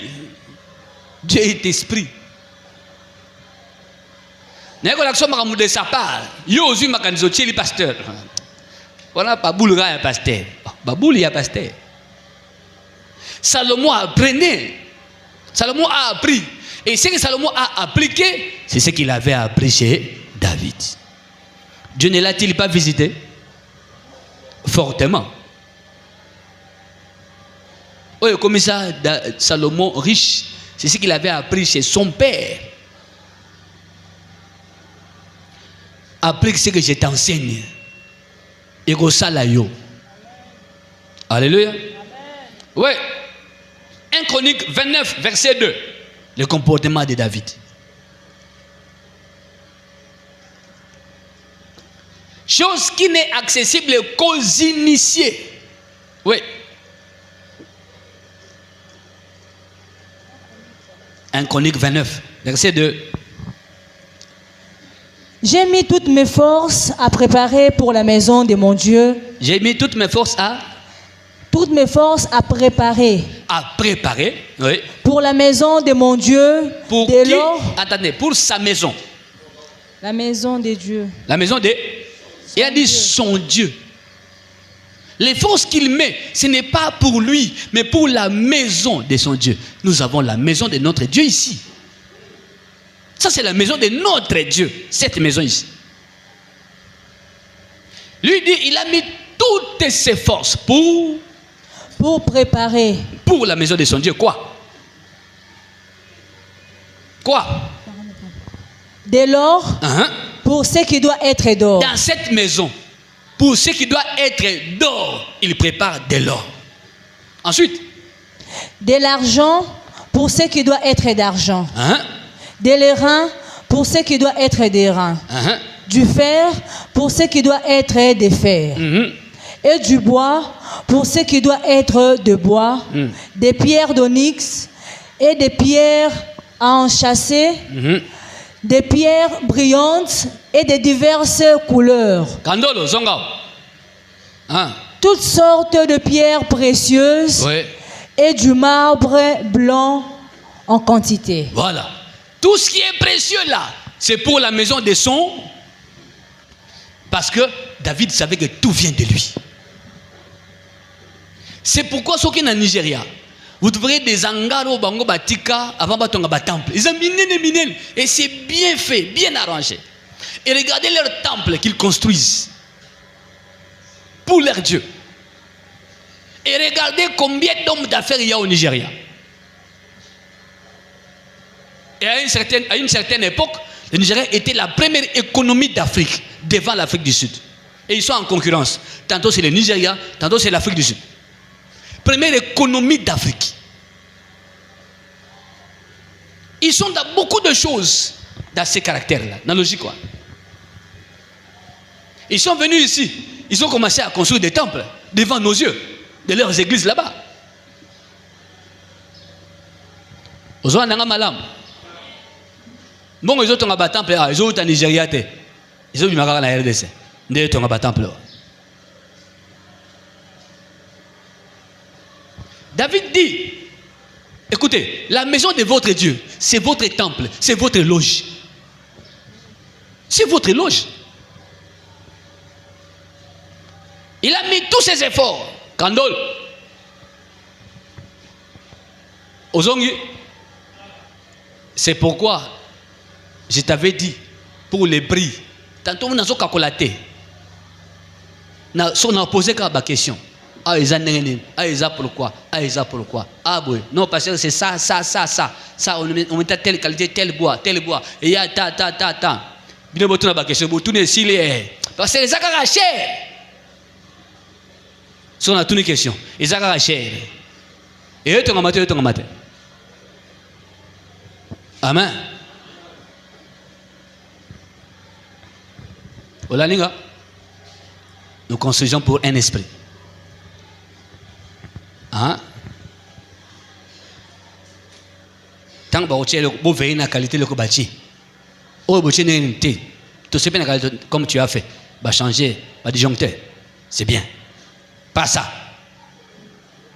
Dieu est esprit. N'est-ce pas l'action makamou de sa part? Yo ozu makanzo tcheli pasteur. Voilà pas boule ya pasteur. Ba boule ya pasteur. Salomon apprenait. Salomon a appris. Et ce que Salomon a appliqué, c'est ce qu'il avait appris chez David. Dieu ne l'a-t-il pas visité? Fortement. Oui, comme ça, Salomon riche, c'est ce qu'il avait appris chez son père. Applique ce que je t'enseigne. Et go salayo. Alléluia. Amen. Oui. 1 Chronique 29, verset 2. Le comportement de David. Chose qui n'est accessible qu'aux initiés. Oui. 1 Chronique 29, verset 2. J'ai mis toutes mes forces à préparer pour la maison de mon Dieu. J'ai mis toutes mes forces à... Toutes mes forces à préparer. À préparer, oui. Pour la maison de mon Dieu. Pour qui? Attendez, pour sa maison. La maison de Dieu. La maison de... Il a dit son Dieu. Les forces qu'il met, ce n'est pas pour lui, mais pour la maison de son Dieu. Nous avons la maison de notre Dieu ici. Ça, c'est la maison de notre Dieu. Cette maison ici. Lui dit, il a mis toutes ses forces pour préparer. Pour la maison de son Dieu. Quoi? Quoi? De l'or pour ce qui doit être d'or. Dans cette maison, pour ce qui doit être d'or, il prépare de l'or. Ensuite, de l'argent pour ce qui doit être d'argent. De l'airain pour ce qui doit être d'airain. Du fer pour ce qui doit être de fer. Et du bois pour ce qui doit être de bois. Des pierres d'onyx et des pierres à enchâsser. Des pierres brillantes et de diverses couleurs. Kandolo, zonga. Toutes sortes de pierres précieuses et du marbre blanc en quantité. Voilà. Tout ce qui est précieux là, c'est pour la maison de son. Parce que David savait que tout vient de lui. C'est pourquoi ceux qui sont en Nigeria, vous verrez des hangars au bango batika avant batonga temple. Ils ont minés. Et c'est bien fait, bien arrangé. Et regardez leur temple qu'ils construisent pour leur Dieu. Et regardez combien d'hommes d'affaires il y a au Nigeria. Et à une certaine époque, le Nigeria était la première économie d'Afrique devant l'Afrique du Sud. Et ils sont en concurrence. Tantôt c'est le Nigeria, tantôt c'est l'Afrique du Sud. Première économie d'Afrique. Ils sont dans beaucoup de choses dans ces caractères-là, dans la logique quoi. Ils sont venus ici, ils ont commencé à construire des temples devant nos yeux, de leurs églises là-bas. Aux gens n'ont malam. Bon, ils ont un temple, ils ont un Nigeria, ils ont eu la RDC. Ils ont un temple. David dit, écoutez, la maison de votre Dieu, c'est votre temple, c'est votre loge. C'est votre loge. Il a mis tous ses efforts. Kandol. Ozongi. C'est pourquoi je t'avais dit, pour les prix. Tantôt, on a calculé. On a posé la question. Ah, ils ont pourquoi? Ah, ils ont pourquoi? Ah, oui. Non, parce que c'est ça. Ça, on met telle qualité, tel bois. Et il y a ta. Bien, on a la question. On a s'il est. Parce que les gens cher. Si on a toutes les questions. Les gens cher. Et eux, tu as maté. Amen. Olalinga. Nous construisons pour un esprit. Hein? Tant que vous veillez la qualité de bâti. Oh, vous avez tout ce que comme tu as fait. Va changer, va disjoncter. C'est bien. Pas ça.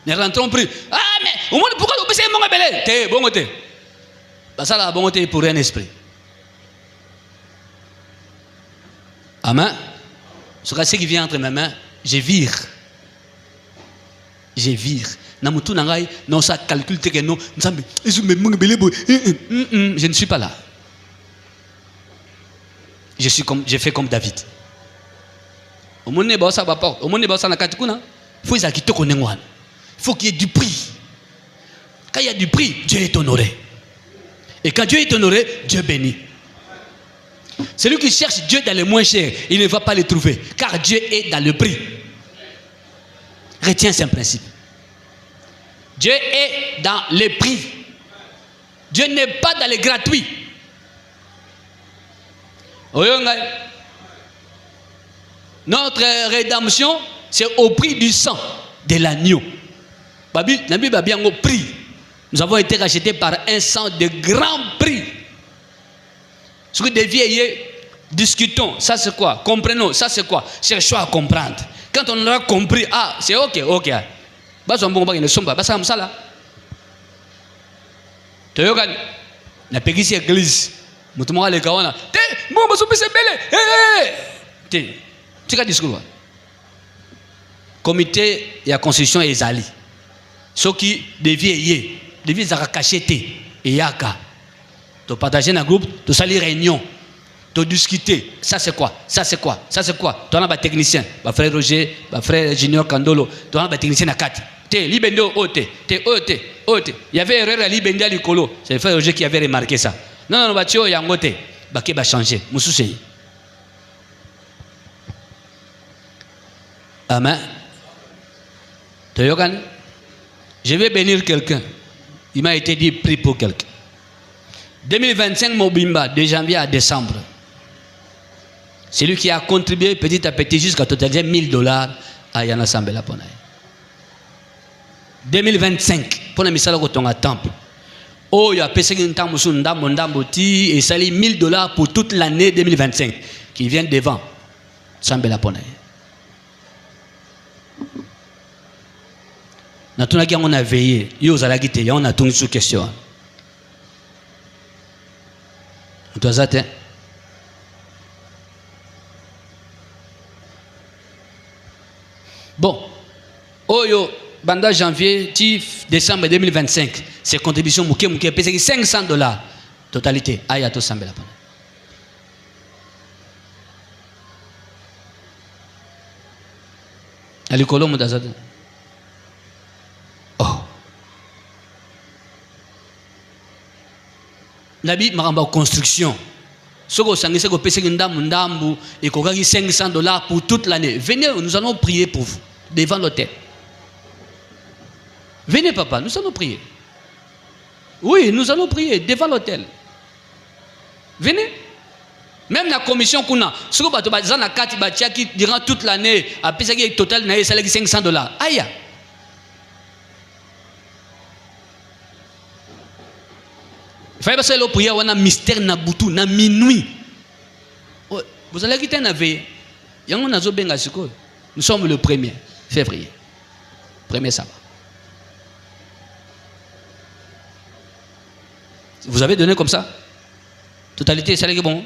Ne rentrons plus. Ah, mais au moins, pourquoi vous pensez que mon belé? T'es bon côté. Ça, la bonté pour un esprit. Amen. Ce qui vient entre mes mains, je vire. Non, ça calcule que non. Je ne suis pas là. Je fais comme David. Au monde n'est pas ça va pas. Au monde n'est pas ça na katikuna. Il faut qu'il y ait du prix. Quand il y a du prix, Dieu est honoré. Et quand Dieu est honoré, Dieu bénit. Celui qui cherche Dieu dans les moins chers, il ne va pas le trouver. Car Dieu est dans le prix. Retiens ce principe. Dieu est dans les prix. Dieu n'est pas dans les gratuits. Notre rédemption, c'est au prix du sang de l'agneau. Au prix. Nous avons été rachetés par un sang de grand prix. Ce que des vieilles, discutons, ça c'est quoi? Comprenons, ça c'est quoi? Cherchons à comprendre. Quand on aura compris, ah, c'est ok. Ne sommes pas ça là. Tu vois, la péguisse église. Mutumwa le kawana. Bon, c'est belé. Tu as discours. Comité et la constitution est ali. Ce qui devient à cacher et yaka. Tu partager dans le groupe, tu salir réunion, tu discuter. Ça c'est quoi? Tu as un technicien, frère Roger, frère Junior Kandolo, tu as un technicien à 4. Libendo ote. Il y avait erreur à Libendo à l'icolo. C'est le frère Roger qui avait remarqué ça. Non, il y a un côté. Qui va changer. Amen. Je vais bénir quelqu'un. Il m'a été dit prie pour quelqu'un. 2025 Mobimba, de janvier à décembre. C'est lui qui a contribué petit à petit jusqu'à totaliser $1000 à Yana Sambela Ponaï. 2025, pour la mission de temple. Oh, il y a et ça $1000 pour toute l'année 2025 qui vient devant Sambela Ponaï. On a veillé, on a tourné sur question. Bon, Oyo, banda janvier, décembre 2025, c'est contribution mouké, c'est $500 totalité. Ayato Sambela. Alikolo Moudazade. Oh. Nabi Maramba construction. Soko sangi seko pese ndambu et kokaki $500 pour toute l'année. Venez, nous allons prier pour vous devant l'autel. Venez papa, nous allons prier. Oui, nous allons prier devant l'autel. Venez. Même la commission qu'on a, ce que bato bazana kati batiaki durant toute l'année a pesaki total na salaki $500. Aïe. Il fallait passer le prière on a mystère na butu na minuit. Vous allez quitter na veille. Yango nazo benga siko. Nous sommes le 1er février. 1er sabbat. Vous avez donné comme ça? Totalité, ça est bon.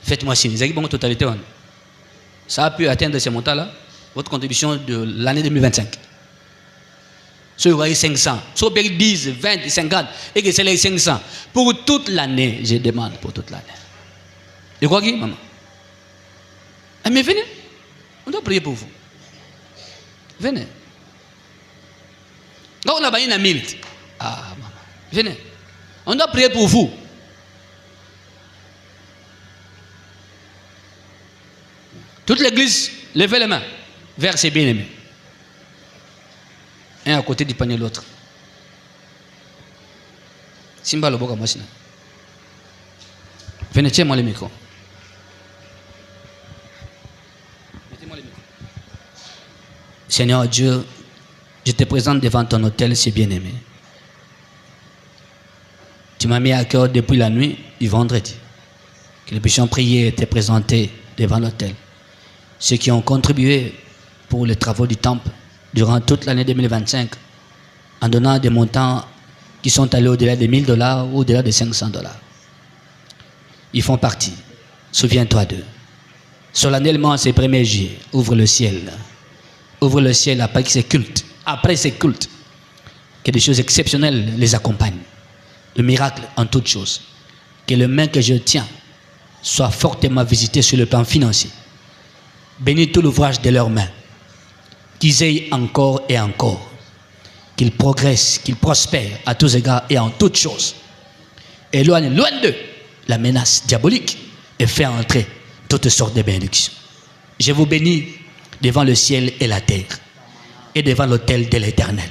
Faites-moi signe. Vous avez bon totalité. Ça a pu atteindre ces montants-là. Votre contribution de l'année 2025. Si vous voyez 500, si vous payez 10, 20, 50, et que c'est les 500. Pour toute l'année, je demande pour toute l'année. Et quoi qui, maman? Ah, mais venez. On doit prier pour vous. Venez. Là, on a baillé une minute. Ah, maman. Venez. On doit prier pour vous. Toute l'église, levez les mains vers ses bien-aimés. Un à côté du panier, l'autre. Simba le boka machine. Venez, tiens-moi le micro. Mettez-moi le micro. Seigneur Dieu, je te présente devant ton autel, c'est bien-aimé. Tu m'as mis à cœur depuis la nuit du vendredi que nous puissions prier et te présenter devant l'autel. Ceux qui ont contribué pour les travaux du temple durant toute l'année 2025 en donnant des montants qui sont allés au-delà de $1000 ou au-delà de $500. Ils font partie. Souviens-toi d'eux. Solennellement, ces 1er juillet, ouvre le ciel. Ouvre le ciel après ces cultes. Après ces cultes, que des choses exceptionnelles les accompagnent. Le miracle en toutes choses. Que les mains que je tiens soient fortement visitées sur le plan financier. Bénis tout l'ouvrage de leurs mains. Qu'ils aient encore et encore. Qu'ils progressent, qu'ils prospèrent à tous égards et en toutes choses. Éloigne loin d'eux la menace diabolique et fait entrer toutes sortes de bénédictions. Je vous bénis devant le ciel et la terre et devant l'autel de l'Éternel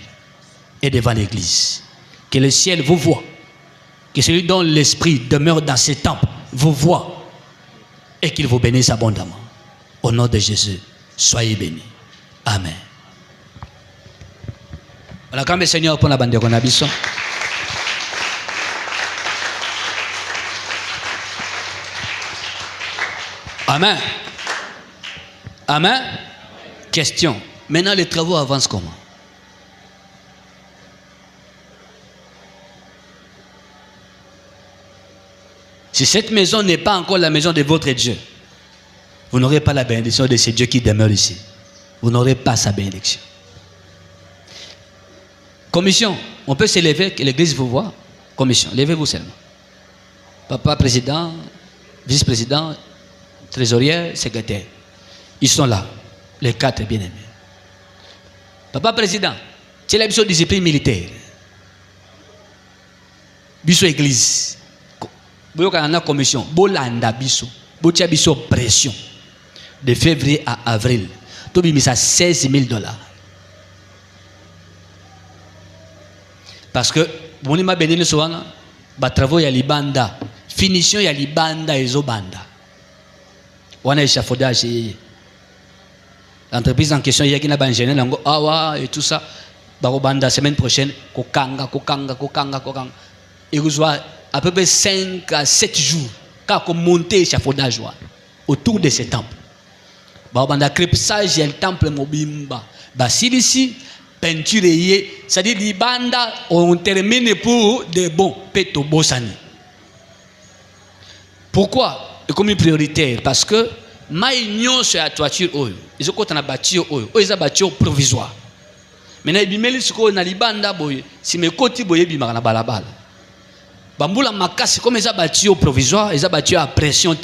et devant l'Église. Que le ciel vous voie. Que celui dont l'Esprit demeure dans ces temples vous voie et qu'il vous bénisse abondamment. Au nom de Jésus, soyez bénis. Amen. Voilà, quand le Seigneur pour la bande de Ronabisson. Amen. Amen. Question. Maintenant, les travaux avancent comment? Si cette maison n'est pas encore la maison de votre Dieu, vous n'aurez pas la bénédiction de ce Dieu qui demeure ici. Vous n'aurez pas sa bénédiction. Commission, on peut s'élever, que l'église vous voit. Commission, levez-vous seulement. Papa, président, vice-président, trésorier, secrétaire. Ils sont là, les 4 bien-aimés. Papa, président, c'est la discipline militaire. Biso église. Vous avez une commission. Bolanda biso. Botia biso pression. De février à avril. Tout mis à $16,000. Parce que, bon, il m'a béni le soir, bah, travaux ya libanda. Finition ya libanda et zobanda. On a échafaudage. L'entreprise en question, il y a qui n'a pas ingénieur, et tout ça. Barobanda, semaine prochaine, kokanga. Et vous avez à peu près 5 à 7 jours, quand on monte l'échafaudage autour de ce temple. Barobanda, crépissage, il y a le temple Mobimba. Basilici, peinture, c'est-à-dire les bandes, on termine pour des bons, péto bossani. Pourquoi? Et comme une prioritaire, parce que maïnion sur la toiture, ils ont une bâtiment, ils ont une bâtiment provisoire. Maintenant, ils ont une bâtiment, si mes côtés, ils ont une balabala. Bamboula Makas, comme ils ont un bâtiment provisoire, ils ont un bâtiment à pression.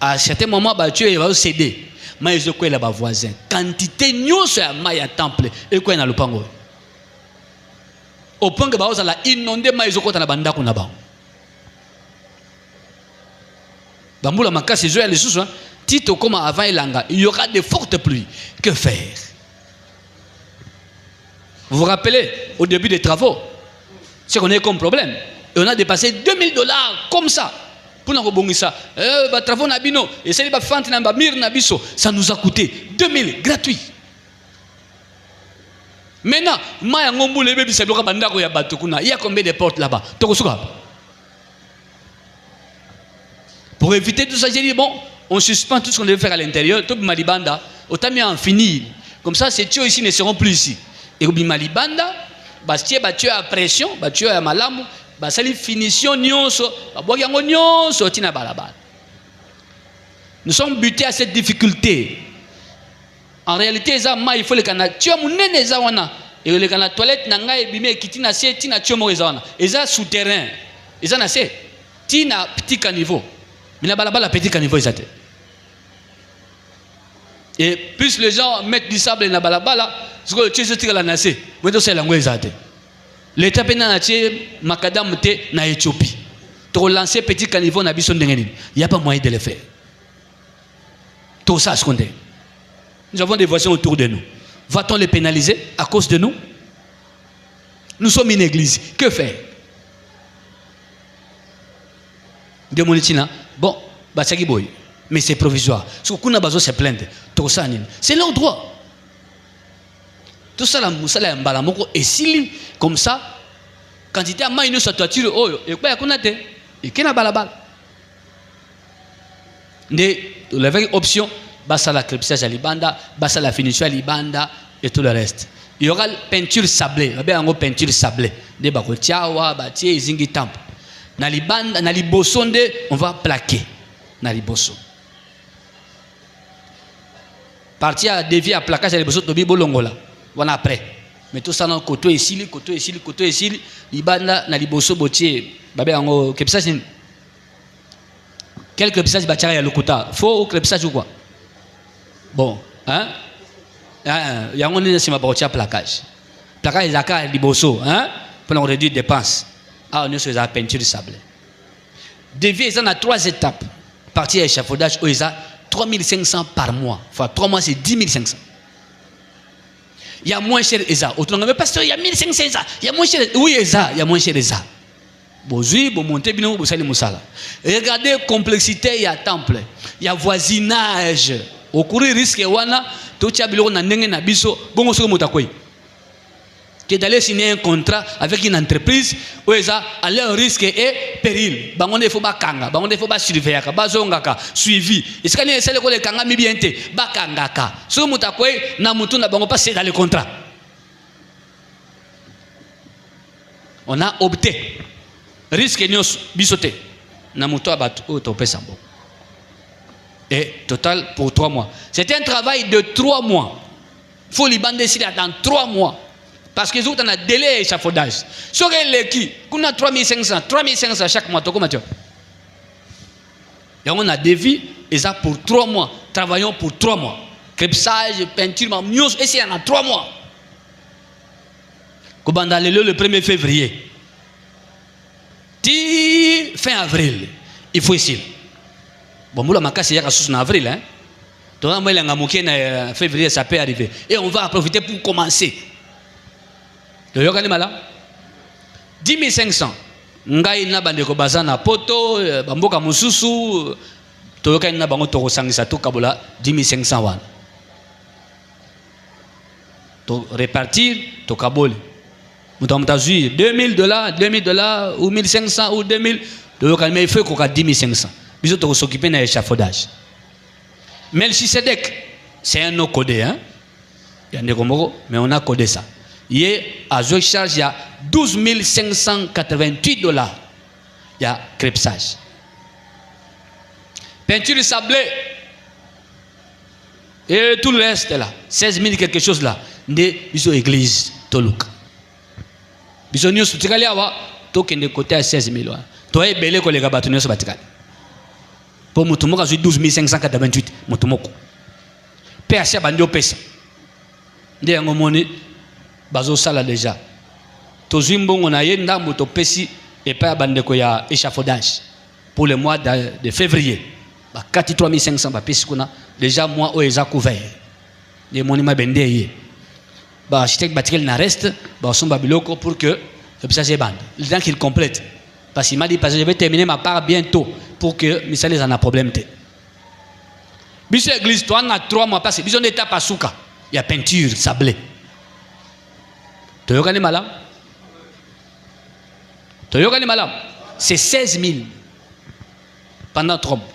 À certains moments, le bâtiment va céder. Mais ils ont quoi là-bas voisin? Quantité de sur la maille à temple, et quoi dans le pango. Au point que ils ont inondé, mais ils ont quoi dans la banda qu'on a bas. Bamboula Makas, ils ont les sous, Tito comme avant Elanga, il y aura de fortes pluies. Que faire? Vous vous rappelez, au début des travaux, c'est qu'on a comme problème. Et on a dépassé $2,000 comme ça. Pour nous rebondir ça. Travaux nabino. Et c'est les fantes nabamir nabiso. Ça nous a coûté 2,000 gratuits. Maintenant, il y a combien de portes là-bas? Pour éviter tout ça, j'ai dit bon, on suspend tout ce qu'on devait faire à l'intérieur. Tout Malibanda, autant mieux en finir. Comme ça, ces tuyaux ici ne seront plus ici. Et au Malibanda, Bastia battu à pression, battu à malamu, basali finition nyonso, aboyango nyonso tina balabala. Nous sommes butés à cette difficulté. En réalité, il faut le canal. Tu as mon nez zawana et le canal toilette nanga et bimé kitina se tina tu mo zawana. Et ça souterrain. Et ça na se tina petit caniveau. Mais la balabala petit caniveau ils étaient. Et plus les gens mettent du sable dans la balabala, ce que tu sais la nation, mais donc c'est la ils étaient. L'État pénal a tué macadam na Éthiopie. Tu relancer petit caniveau na bison d'engeni. Il y a pas moyen de le faire. Tout ça ce qu'on dit. Nous avons des voisins autour de nous. Va-t-on les pénaliser à cause de nous? Nous sommes une église. Que faire? De Monitina. Bon, Batsaki Boy. Mais c'est provisoire. Ce qu'on a besoin, c'est plaindre. Tout ça, c'est leur droit. Tout ça, la moussa, la mbalamoko, et si, comme ça, quand il était à maïno sa toiture, oh, et quoi, qu'on a été? Et qui n'a pas la balle? La vraie option, basa la crépissage à l'ibanda, basa la finition à l'ibanda, et tout le reste. Il y aura peinture sablée, il y aura peinture sablée. Des bakotiawa, batie, zingi tamp. Na libanda, na libosonde, on va plaquer. Na liboso. Parti à dévier à plaquage à liboso, tobi bolongola. Voilà après. Mais tout ça dans côté ici, côté ici, côté ici, libanda, na liboso botier, babé ango, crépissage. Quel crépissage bâtira ya lokuta? Faux ou crépissage ou quoi? Bon, hein? Il y a un qui m'a porté à placage. Placage, il y a des bossos, hein? Pour nous réduire les dépenses. Ah, on est sur la peinture de sable. Dévier, ils ont 3 étapes. Partie à échafaudage, ils ont 3500 par mois. Enfin, 3 mois, c'est 10 500. Il y a moins cher, Eza. Autrement, mais pasteur, il y a 1500 Eza. Il y a moins cher, oui, Eza. Il y a moins cher, Eza. Bon, oui, bon, montez, bien, vous savez, Moussala. Regardez la complexité, il y a temple. Il y a voisinage. Au cours du risque, tout le monde a un biso, bon, on que d'aller signer un contrat avec une entreprise où ils ont à leur risque et péril. Bangon ne faut pas kanga, bangon ne faut pas surveiller, bazongaka, suivi. Est-ce qu'il y a celle que kanga mi bien te, bakangaka. Ce mutakwe na mutu na bango passer dans le contrat. On a opté. Risque nyos bisoté. Na mutu abatu o topé sambo. Et total pour 3 mois. C'était un travail de 3 mois. Il faut les bander ici dans 3 mois. Parce que nous avons un délai échafaudage. Si on a 3500 chaque mois, et on a des vies, et ça pour 3 mois. Travaillons pour 3 mois. Crépissage, peinture, et c'est en 3 mois. Le 1er février. Fin avril. Il faut ici. Bon, moi, ma casse, il y a en avril. Hein? Donc, moi, en février, ça peut arriver. Et on va en profiter pour commencer. De yoka ni mala 10 500 ngai na bandeko bazana poto bamboka mususu to yoka na bango to sangisa to kabola 10 500 wana to répartir to kabole mutamta zui $2000 ou 1500 ou 2000 to yoka mais il faut qu'on a 10 500 biso to s'occuper na échafaudage. Melchisedek c'est un no codé hein yande komoko mais on a codé ça. Il y a à charge, il y a $12 588. Il y a crépissage. Peinture sablée. Et tout le reste là. 16 000 quelque chose là. Ils sont église. Tolouk. Ils sont venus à Awa. Token de côté à 16 000. Toi, et belé que les gars battent sur Batikal. Pour Moutoumoko, j'ai 12 588. Moutoumoko. PHA Bandio Pesa. Des angomoni. Bazo sala déjà. Tozimbo on a yenda moto pesi et pas bandeko ya échafaudage pour le mois de février. Ba 43 500 ba pesi kuna déjà mois où ils a couvert. Les monuments bendé. Ba architecte batikel na reste ba son babiloko pour que ça se bande. Le temps qu'il complète. Parce qu'il m'a dit parce que je vais terminer ma part bientôt pour que Misalis en a problème té. Biso église toi on a 3 mois parce que biso d'état pasuka. Il y a peinture sablée. Toyokani malam. Toyokani malam. C'est 16 000 pendant 3 mois.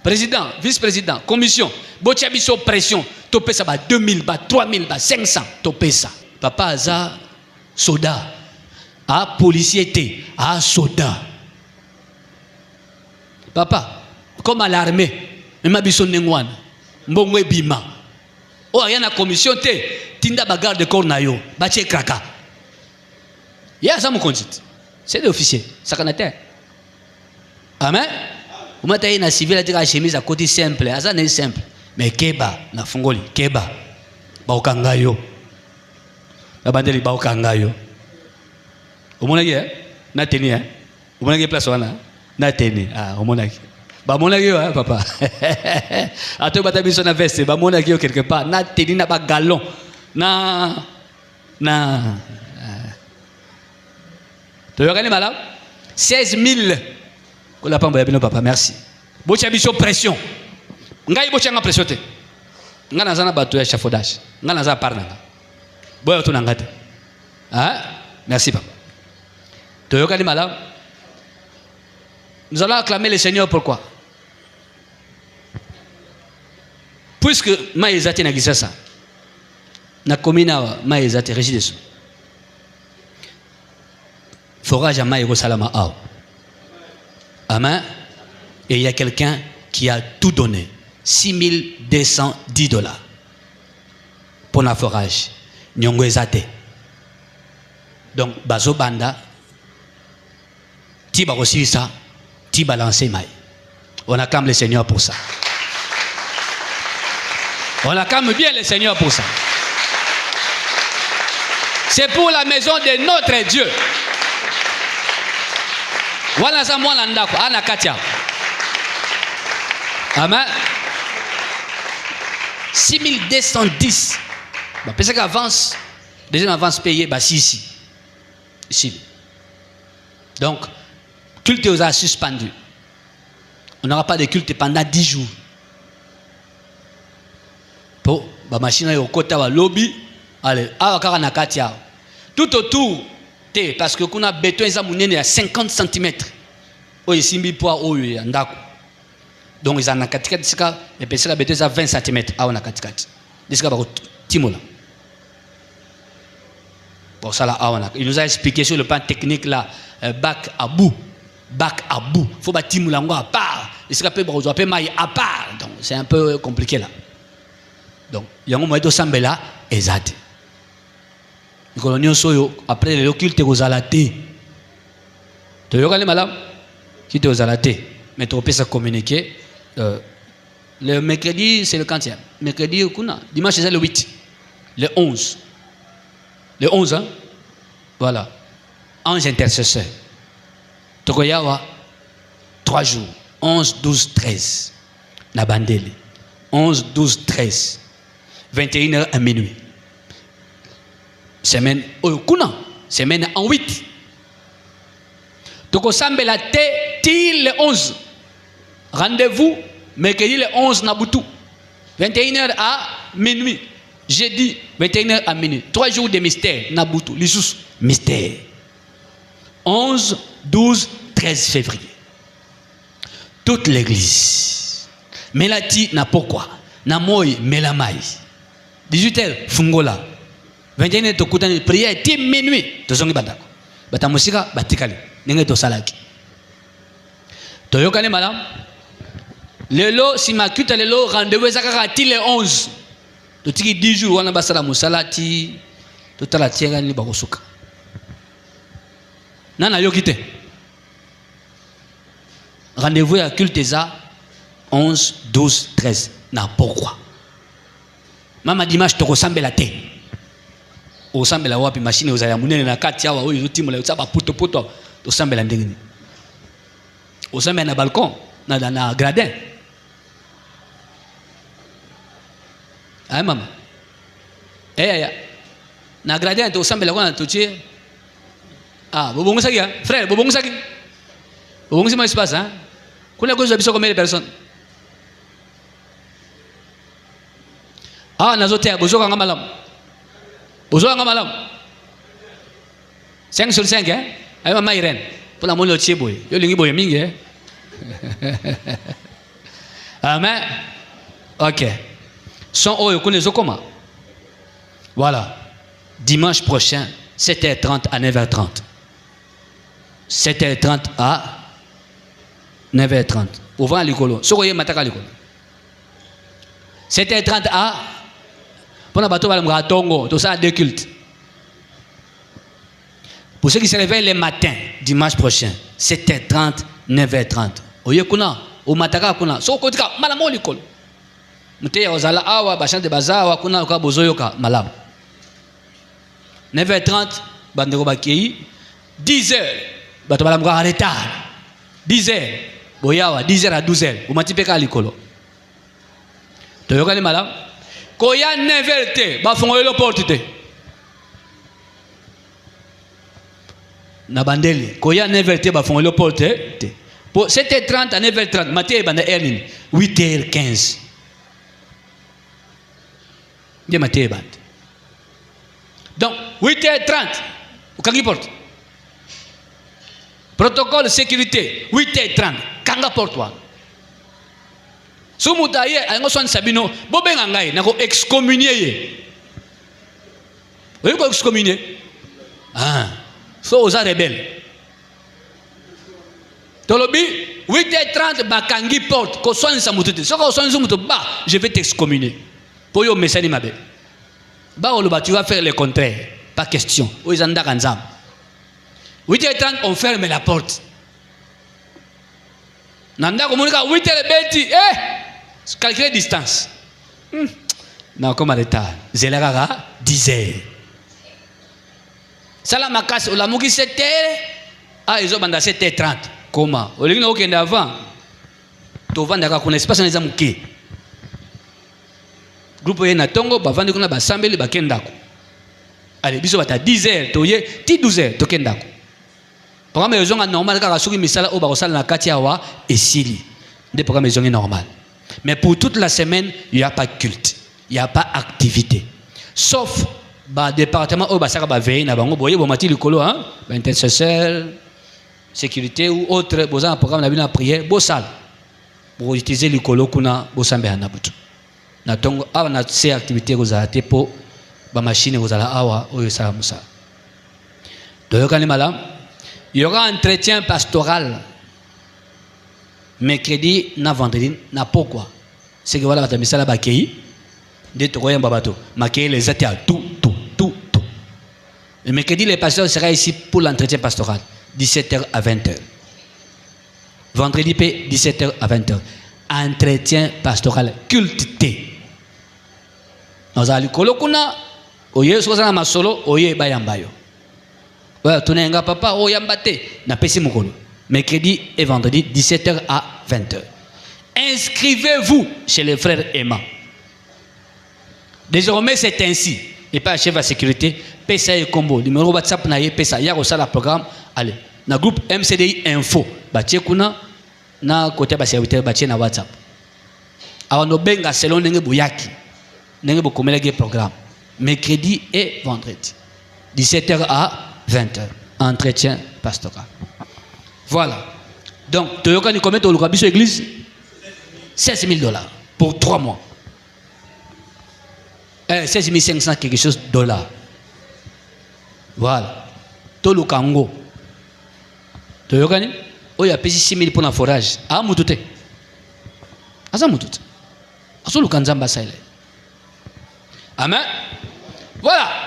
Président, vice-président, commission, botiabiso pression, topé ça ba 2000, ba 3000, ba 500, topé ça. Papa aza soda, a policier té, a soda. Papa, comme à l'armée, même biso nengwana, mbongwe bima. Oh, il y a une commission té. Tinda bagarre de corps na yo, bache kraka. Ya ça me conduit. C'est des officiers, ça connaît. Amen. Comment tu as une civile à chemise à côté simple, ça n'est simple. Mais keba, na fungoli, keba. Baokangayo. La bandeli baokangayo. Au monagi, na teni, au monagi place wana, na teni, au monagi. Ba monagi, papa. A toi, batabi son veste, ba monagi quelque part, na teni, na ba galon, na. Tu veux gagner malade? 16 000. On l'a pas envoyé, papa, merci. Bocha biso pression. Ngai bocha nga pression te. Nga nazana bato ya chafaudage. Nga nazana parna. Boya to nangate. Hein? Merci papa. Tu veux gagner malade? Nous allons acclamer le Seigneur pourquoi? Puisque maïzate na gisasa. Na komina maïzate régideso. Forage à maïgo salama ao. Amen. Et il y a quelqu'un qui a tout donné. $6,210 pour la forage. Nyongo ezate. Donc, bazo banda, ti ba aussi ça, ti balancer maï. On acclame le Seigneur pour ça. On acclame bien le Seigneur pour ça. C'est pour la maison de notre Dieu. Voilà ça, moi, l'andako, ana katia. Amen. 6,210. Parce qu'avance, deuxième avance payée, bah, ici. Donc, culte aux a suspendu. On n'aura pas de culte pendant 10 jours. Pour la machine au côté de lobby, allez, à katia. Tout autour. Parce que qu'on a béton à 50 cm. Ici, donc ils en ont 4 et puis la béton à 20 cm. Ah, on a 4 pour ça là, il nous a expliqué sur le plan technique là, bac à bout. Il faut bâtir moulango à part. Il sera peu maille à part. Donc c'est un peu compliqué là. Donc il y a un moment de sambela exact. Après le culte aux alatés. Tu veux aller malade? Qui te aux alatés? Mais tu peux ça communiquer. Le mercredi, c'est le 40e. Mercredi, dimanche, c'est le 8. Le 11. Le 11, hein? Voilà. Ange intercesseur. Tokoyawa, 3 jours. 11, 12, 13. La bandeli. 11, 12, 13. 21h à minuit. Semaine semaine en 8. Donc au Sambela til le 11. Rendez-vous mercredi le 11 Nabutu. 21h à minuit. Jeudi 21h à minuit. 3 jours de mystère Nabutu. L'Issus mystère. 11, 12, 13 février. Toute l'église. Melati na pourquoi? Na moi melamai. 18h fungola. 21h tokutani prière ti minuit tozongi bandako bata musika batikali nenge to salaki toyokane madame lelo si makuta lelo rendez-vous ezaka ti le 11 totiki 10 jours wana basala musalati totala tienga ni bakosuka nana yokite rendez-vous à culte za 11 12 13 na pourquoi mama dimanche tokosambela te osambela wapi machine uzaya munene na kati awa oyo timula utsaba puto osambela ndengini osambela na balcon na gradin ay mama na gradin to osambela kwa tochi bobongo saki frère bobongo saki ma espace hein kuna gozo biso combien de personnes nazotea bozoka ngamalam Bonjour, madame. 5 sur 5, hein? Aïe, maman Irène. Pour la molle de Tchéboué. Yo, l'ingi boye mingi, hein? Amen. Ok. Son oyo, connaissez comment? Voilà. Dimanche prochain, 7h30 à 9h30. 7h30 à 9h30. Ouvant l'école. Sokoye mataka l'école. 7h30 à pour la bateau, tout ça a 2 cultes. Pour ceux qui se réveillent le matin, dimanche prochain, 7h30, 9h30. Oye kuna, au mataka kuna so kotika malamo likolo muteya ozala awa bachante bazawa kuna ka bozoyoka malamu 9h30 bandeko bakei 10h bato balamuka en retard 10h boyawa 10h à 12h umatipeka likolo toyokani malamu koya 9h te bafongolelo porte te na bandeli koya 9h te bafongolelo porte te pour 7h30 à 9h30 matin banda ernin 8h15 de matin band donc 8h30 ukangi porte protocole sécurité 8h30 kanga porte wa sumuta ye ango son sabino bobenga ngai nako excommunier ye ko excommunier so oza rebelle tolobi 8h30 bakangi porte ko sonisa mutu te soko sonisa mutu ba je vais t'excommunier pour yo mesani mabe ba oloba tu vas faire le contraire pas question o izanda kanzam 8h30 on ferme la porte nanda komunika 8h beti calculer distance na comme retard zelaka 10h sala makasi olamuki 7h izo banda 7h30 comment olingi na okende avant tovandaka kuna espace na zamu ke groupe ye na tongo bavandi kuna basambeli bakendako allez biso bata 10h toye ti 12h tokendako programme ezonga normal kaka soki misala o bakosala na kati awa esili nde programme ezonga normal mais pour toute la semaine il y a pas culte il y a pas activité sauf ba département o basaka ba veille na bango boye bo mati likolo ba intercesseur sécurité ou autre boza un programme na bina prière bo sal pour utiliser likolo kuna bo sambe na butu na tongo awa na ces activités kozala te po ba machine kozala awa oyo sala musa doyokani malam il y aura un entretien pastoral mercredi na vendredi na pourquoi c'est que voilà la misala bakei de tokoya babato makei les até à tout le mercredi les pasteurs sera ici pour l'entretien pastoral 17h à 20h vendredi p 17h à 20h entretien pastoral culte té ozali kolokuna oye sozana masolo oye bayambayo ouais tunenga papa oyambate na pesi mukolo mercredi et vendredi 17h à 20h inscrivez-vous chez les frères Emma désormais c'est ainsi et pas chef à sécurité pesa et combo numéro WhatsApp na ye pesa ya osala programme allez na groupe MCDI info batie kuna na côté ba serviteur batie na WhatsApp awano benga selon ndenge boyaki ndenge bokomelaki programme mercredi et vendredi 17h à 20h entretien pastoral voilà donc toyokani combien to luka biso église $16,000 pour 3 mois 16,500 quelque chose dollars voilà to lukango toyokani oyo apesi 6,000 pour na forage mutute asa mutute aso lukanzamba sale amen voilà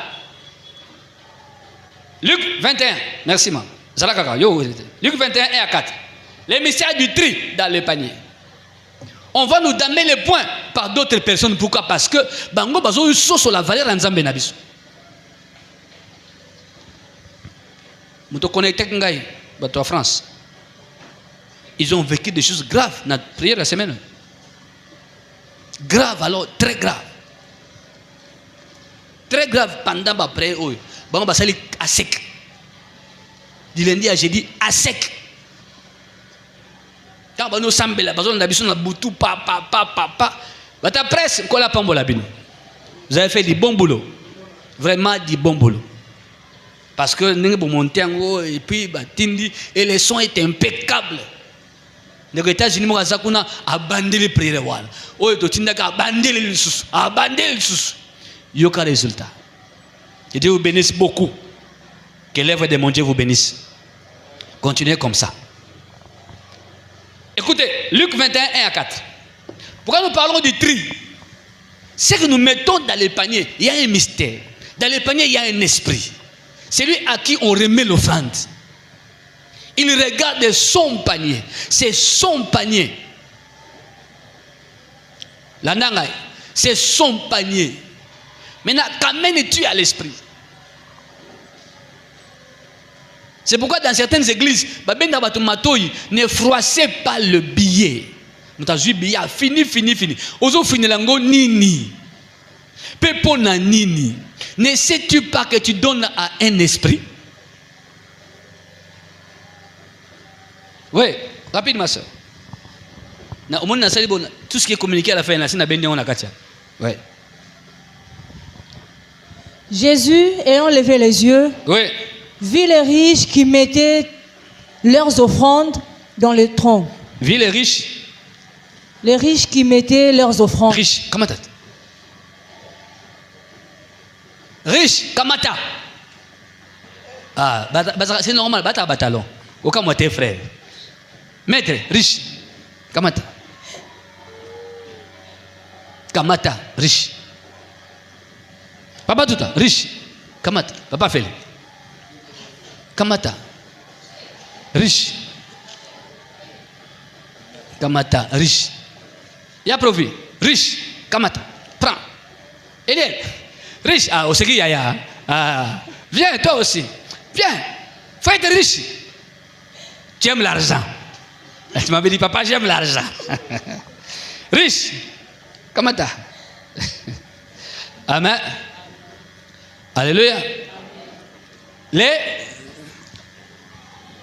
Luc 21 merci man zalakaka yo Luc 21 et à 4 les mystères du tri dans le panier on va nous donner les points par d'autres personnes pourquoi parce que bango bazo sur la valeur nzambe na biso muto connecté ngai bato en France ils ont vécu des choses graves dans la prière la semaine grave alors très grave pendant la prière bango basali à sec du lundi à jeudi à sec quand bano sambela bazo na biso na butu pa bata presse ko la pambola bino vous avez fait du bon boulot vraiment du bon boulot parce que ndenge bo monter ngo et puis batindi et les sons étaient impeccables les États-Unis mo azakuna abandeli prière wala oyo to tindaka abandeli lisusu yoka résultat. Que Dieu vous bénisse beaucoup. Que l'œuvre de mon Dieu vous bénisse. Continuez comme ça. Écoutez, Luc 21, 1 à 4. Pourquoi nous parlons du tri? C'est que nous mettons dans les paniers, il y a un mystère. Dans les paniers, il y a un esprit. C'est lui à qui on remet l'offrande. Il regarde son panier. C'est son panier. La nangai, c'est son panier. Maintenant, qu'amènes-tu à l'esprit? C'est pourquoi dans certaines églises, ne froissez pas le billet. Nous avons billet, fini. Ozo fini lango nini. Pepona nini. Ne sais-tu pas que tu donnes à un esprit? Oui, rapide ma soeur. Tout ce qui est communiqué à la fin, oui. Jésus, ayant levé les yeux, oui, vit les riches qui mettaient leurs offrandes dans le tronc. Vit les riches? Les riches qui mettaient leurs offrandes. Riches, comment t'as? Riche, kamata. Ah, c'est normal, bata batalon. Aucun moi tes frères. Maître, riche, kamata. Kamata, riche. Papa tout riche. Kamata, papa fait. Kamata, riche. Kamata, riche. Il y a profit, riche. Kamata, prends. Eliel, riche. Ah, au qui yaya. Ah, viens toi aussi. Viens, faut être riche. Tu aimes l'argent. Tu m'avais dit, papa, j'aime l'argent. Riche. Kamata. Amen. Alléluia.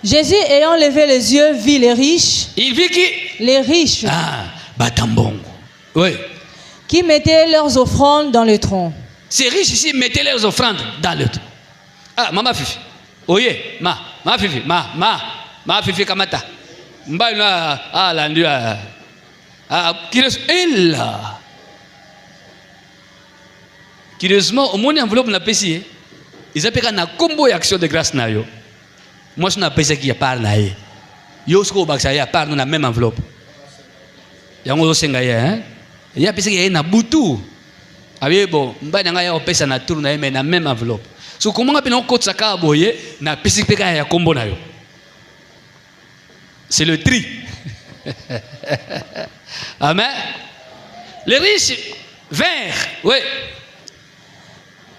Jésus, ayant levé les yeux, vit les riches. Il vit qui? Les riches. Ah, Batambongo. Oui. Qui mettaient leurs offrandes dans le tronc. Ces riches ici mettaient leurs offrandes dans le tronc. Ah, maman Fifi. Oye, ma Fifi, ma Fifi Kamata. Mbaina, ah, l'andu, curieusement, au monde enveloppe n'a pas essayé. Ils appellent un combo d'action de grâce na yo. Moi je n'ai pas essayé qu'il y a part na ye. Yo ce qu'on va a part dans la même enveloppe. Yango aussi nga hein. Il y a pensé qu'il y a na butu. Abiye bon, mbaina nga ya opesa na tour na ye mais na même enveloppe. So comment on appelle on côté saka boye na pesi pe ka ya combo na yo. C'est le tri. Amen. Les riches vinrent, oui.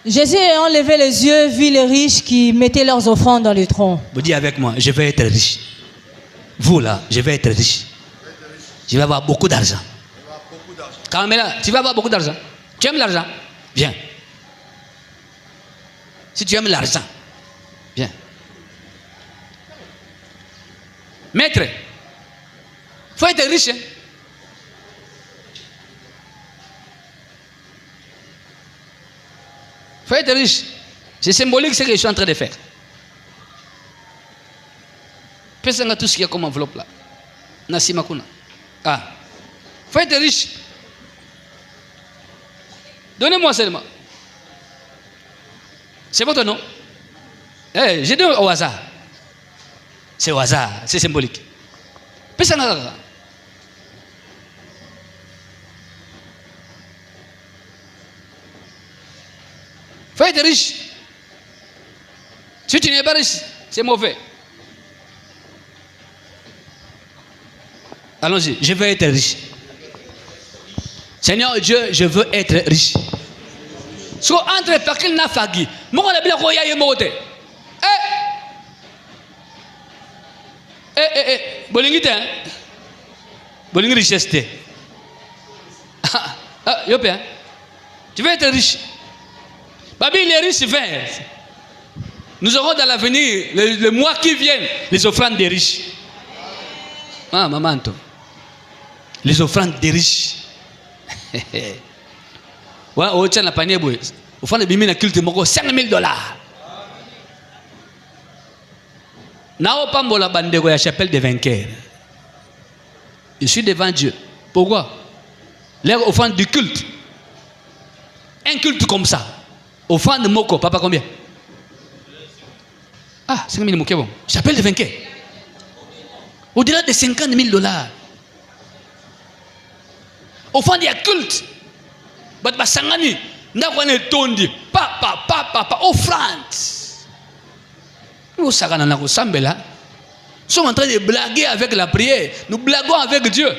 Jésus ayant levé les yeux, vit les riches qui mettaient leurs offrandes dans le tronc. Vous dites avec moi, je vais être riche. Vous là, je vais être riche. Je vais avoir beaucoup d'argent. Carmela, tu vas avoir beaucoup d'argent. Tu aimes l'argent? Viens. Si tu aimes l'argent, viens. Maître, il faut être riche. Hein? Il faut être riche. C'est symbolique ce que je suis en train de faire. Pensez à tout ce qu'il y a comme enveloppe là. Nassima Kuna. Ah. Il faut être riche. Donnez-moi seulement. C'est votre nom? Eh, j'ai dit au hasard. C'est au hasard, c'est symbolique. Pensez à ça. Il faut être riche. Si tu n'es pas riche, c'est mauvais. Allons-y, je veux être riche. Seigneur Dieu, je veux être riche. So entre pakil na fagi, mo na bila ko yaye mote. Bolingi te. Bolingi richesse te. Yopé. Tu veux être riche. Babi les riches viennent. Nous aurons dans l'avenir, le mois qui vient, les offrandes des riches. Ah, maman, les offrandes des riches. Ouais, au tient la panier boy. Offrande de bimina culte moko $5,000. Nao pambola bandego ya chapelle des vainqueurs. Je suis devant Dieu. Pourquoi? Leur offrande du culte. Un culte comme ça. Offrande de moko, papa combien? Ah, $5,000 moko bon. Chapelle des vainqueurs. Au-delà de $50,000. Offrande ya culte. Bat basangani ndakwane tondi papa offrande. Nous sommes en train de blaguer avec la prière. Nous blaguons avec Dieu.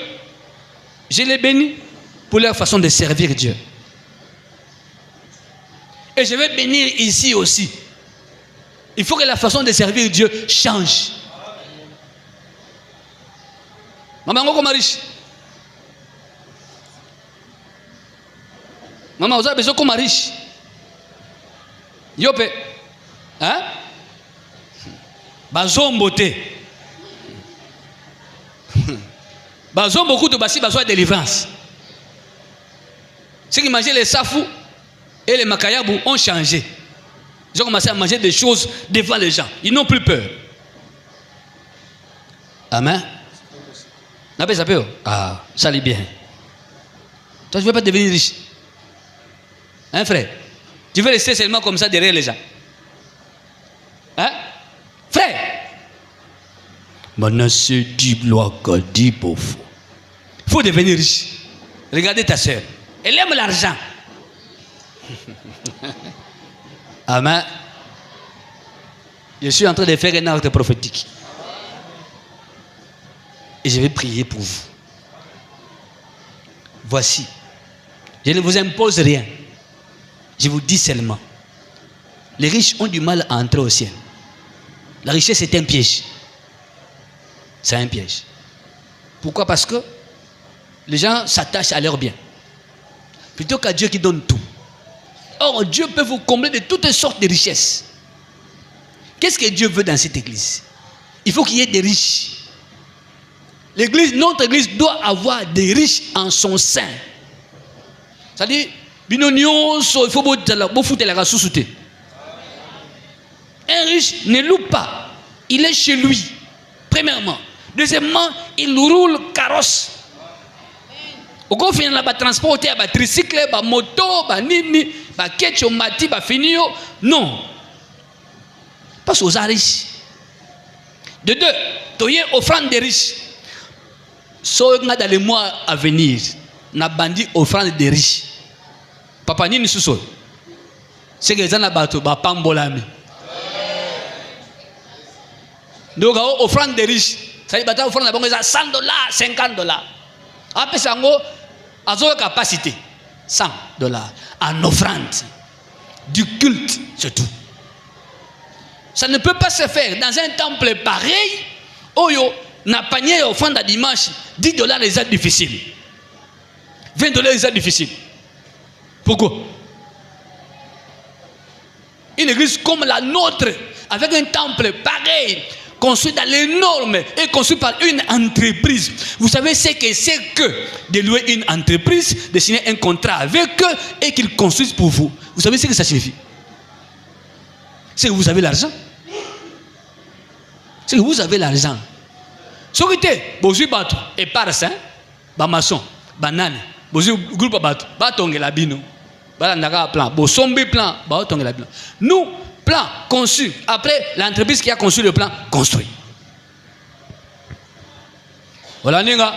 Je l'ai béni. pour leur façon de servir Dieu. Et je vais bénir ici aussi. Il faut que la façon de servir Dieu change. Maman, comment riche? Maman, vous avez besoin comme riche. Yopé. Hein? Bazon beauté. Bazon beaucoup de basi, bazon de délivrance. Ceux qui mangeaient les safou et les makayabou ont changé. Ils ont commencé à manger des choses devant les gens. Ils n'ont plus peur. Amen. Ça peut. Ah, ça allait bien. Toi, tu ne veux pas devenir riche. Hein, frère? Tu veux rester seulement comme ça derrière les gens? Hein? Frère? Maintenant, c'est du bloc, du pauvre. Il faut devenir riche. Regardez ta soeur. Elle aime l'argent. Amen. Je suis en train de faire un acte prophétique. Et je vais prier pour vous. Voici. Je ne vous impose rien. Je vous dis seulement. Les riches ont du mal à entrer au ciel. La richesse est un piège. C'est un piège. Pourquoi? Parce que les gens s'attachent à leur bien. Plutôt qu'à Dieu qui donne tout. Or, Dieu peut vous combler de toutes sortes de richesses. Qu'est-ce que Dieu veut dans cette église? Il faut qu'il y ait des riches. L'église, notre église doit avoir des riches en son sein. C'est-à-dire, il faut foutre la sous-souté. Un riche ne loue pas. Il est chez lui. Premièrement. Deuxièmement, il roule carrosse. Au coup, finalement, il va transporter un tricycle, un moto, un nini, un ketchup, un finio. Non. Parce aux riches. De deux, tu y offrande des riches. So, dans les mois à venir, na bandi offrande des riches. Papa ni sous c'est que les gens n'abattent pas pambolami. Donc, offrande des riches. Ça veut dire offrande de $100, $50. Après ça, à la capacité, $100 en offrande du culte, c'est tout. Ça ne peut pas se faire dans un temple pareil. Oh yo, n'a panier offrande à dimanche, $10 les aides difficiles. $20 les aides difficiles. Pourquoi? Une église comme la nôtre, avec un temple pareil, construit dans les normes et construit par une entreprise. Vous savez ce que c'est que de louer une entreprise, de signer un contrat avec eux et qu'ils construisent pour vous. Vous savez ce que ça signifie? C'est que vous avez l'argent. C'est que vous avez l'argent. Sorité, bozu bato et par ça, maçon, banane, bozu groupe bato, batonge la bino, balandaka plan, bosombi plan, batonge la bino. Nous, plan conçu, après l'entreprise qui a conçu le plan, construit. Voilà, ninga.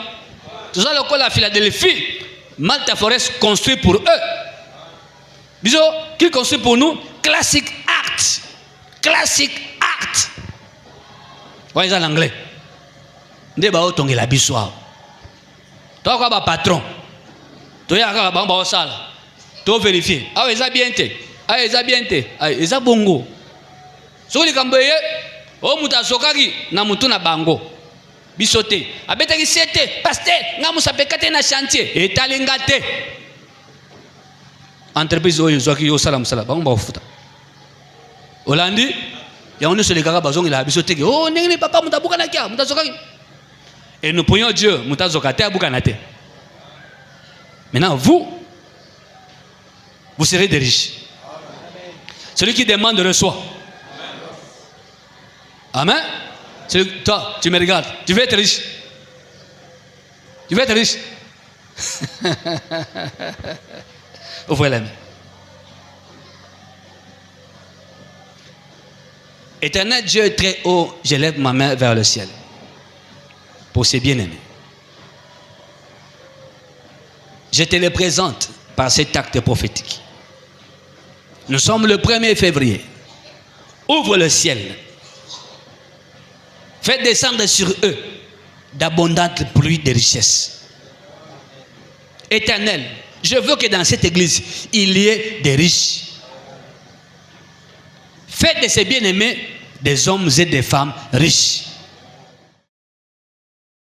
Tout ça, le col à Philadelphie, Malta Forest construit pour eux. Bisous, qui construit pour nous? Classic Act. Classic Act. Voyez ça l'anglais. Ndé ba otonge la biswa. Toi quoi ba patron. Toi ya ka ba ba sala. Toi vérifier. Ah ils a bien té. Ah ils a bien té. Ah ils a bongo. Soli kamboye o muta sokaki na mutu na bango. Bisoté. Abetaki sete pasteur nga musapekate na chantier etalingate. Entreprise oyo zoki yo sala musala ba ba futa. Olandi ya on se les gars bazong il a bisoté que oh nengeli papa mutabuka na kia mutasokaki. Et nous prions Dieu, maintenant, vous serez des riches. Celui qui demande reçoit. Amen. Toi, tu me regardes. Tu veux être riche. Tu veux être riche. Ouvrez les mains. Éternel Dieu très haut, je lève ma main vers le ciel. Pour ses bien-aimés. Je te les présente par cet acte prophétique. Nous sommes le 1er février. Ouvre le ciel. Fais descendre sur eux d'abondantes pluies de richesses. Éternel, je veux que dans cette église, il y ait des riches. Faites de ces bien-aimés des hommes et des femmes riches.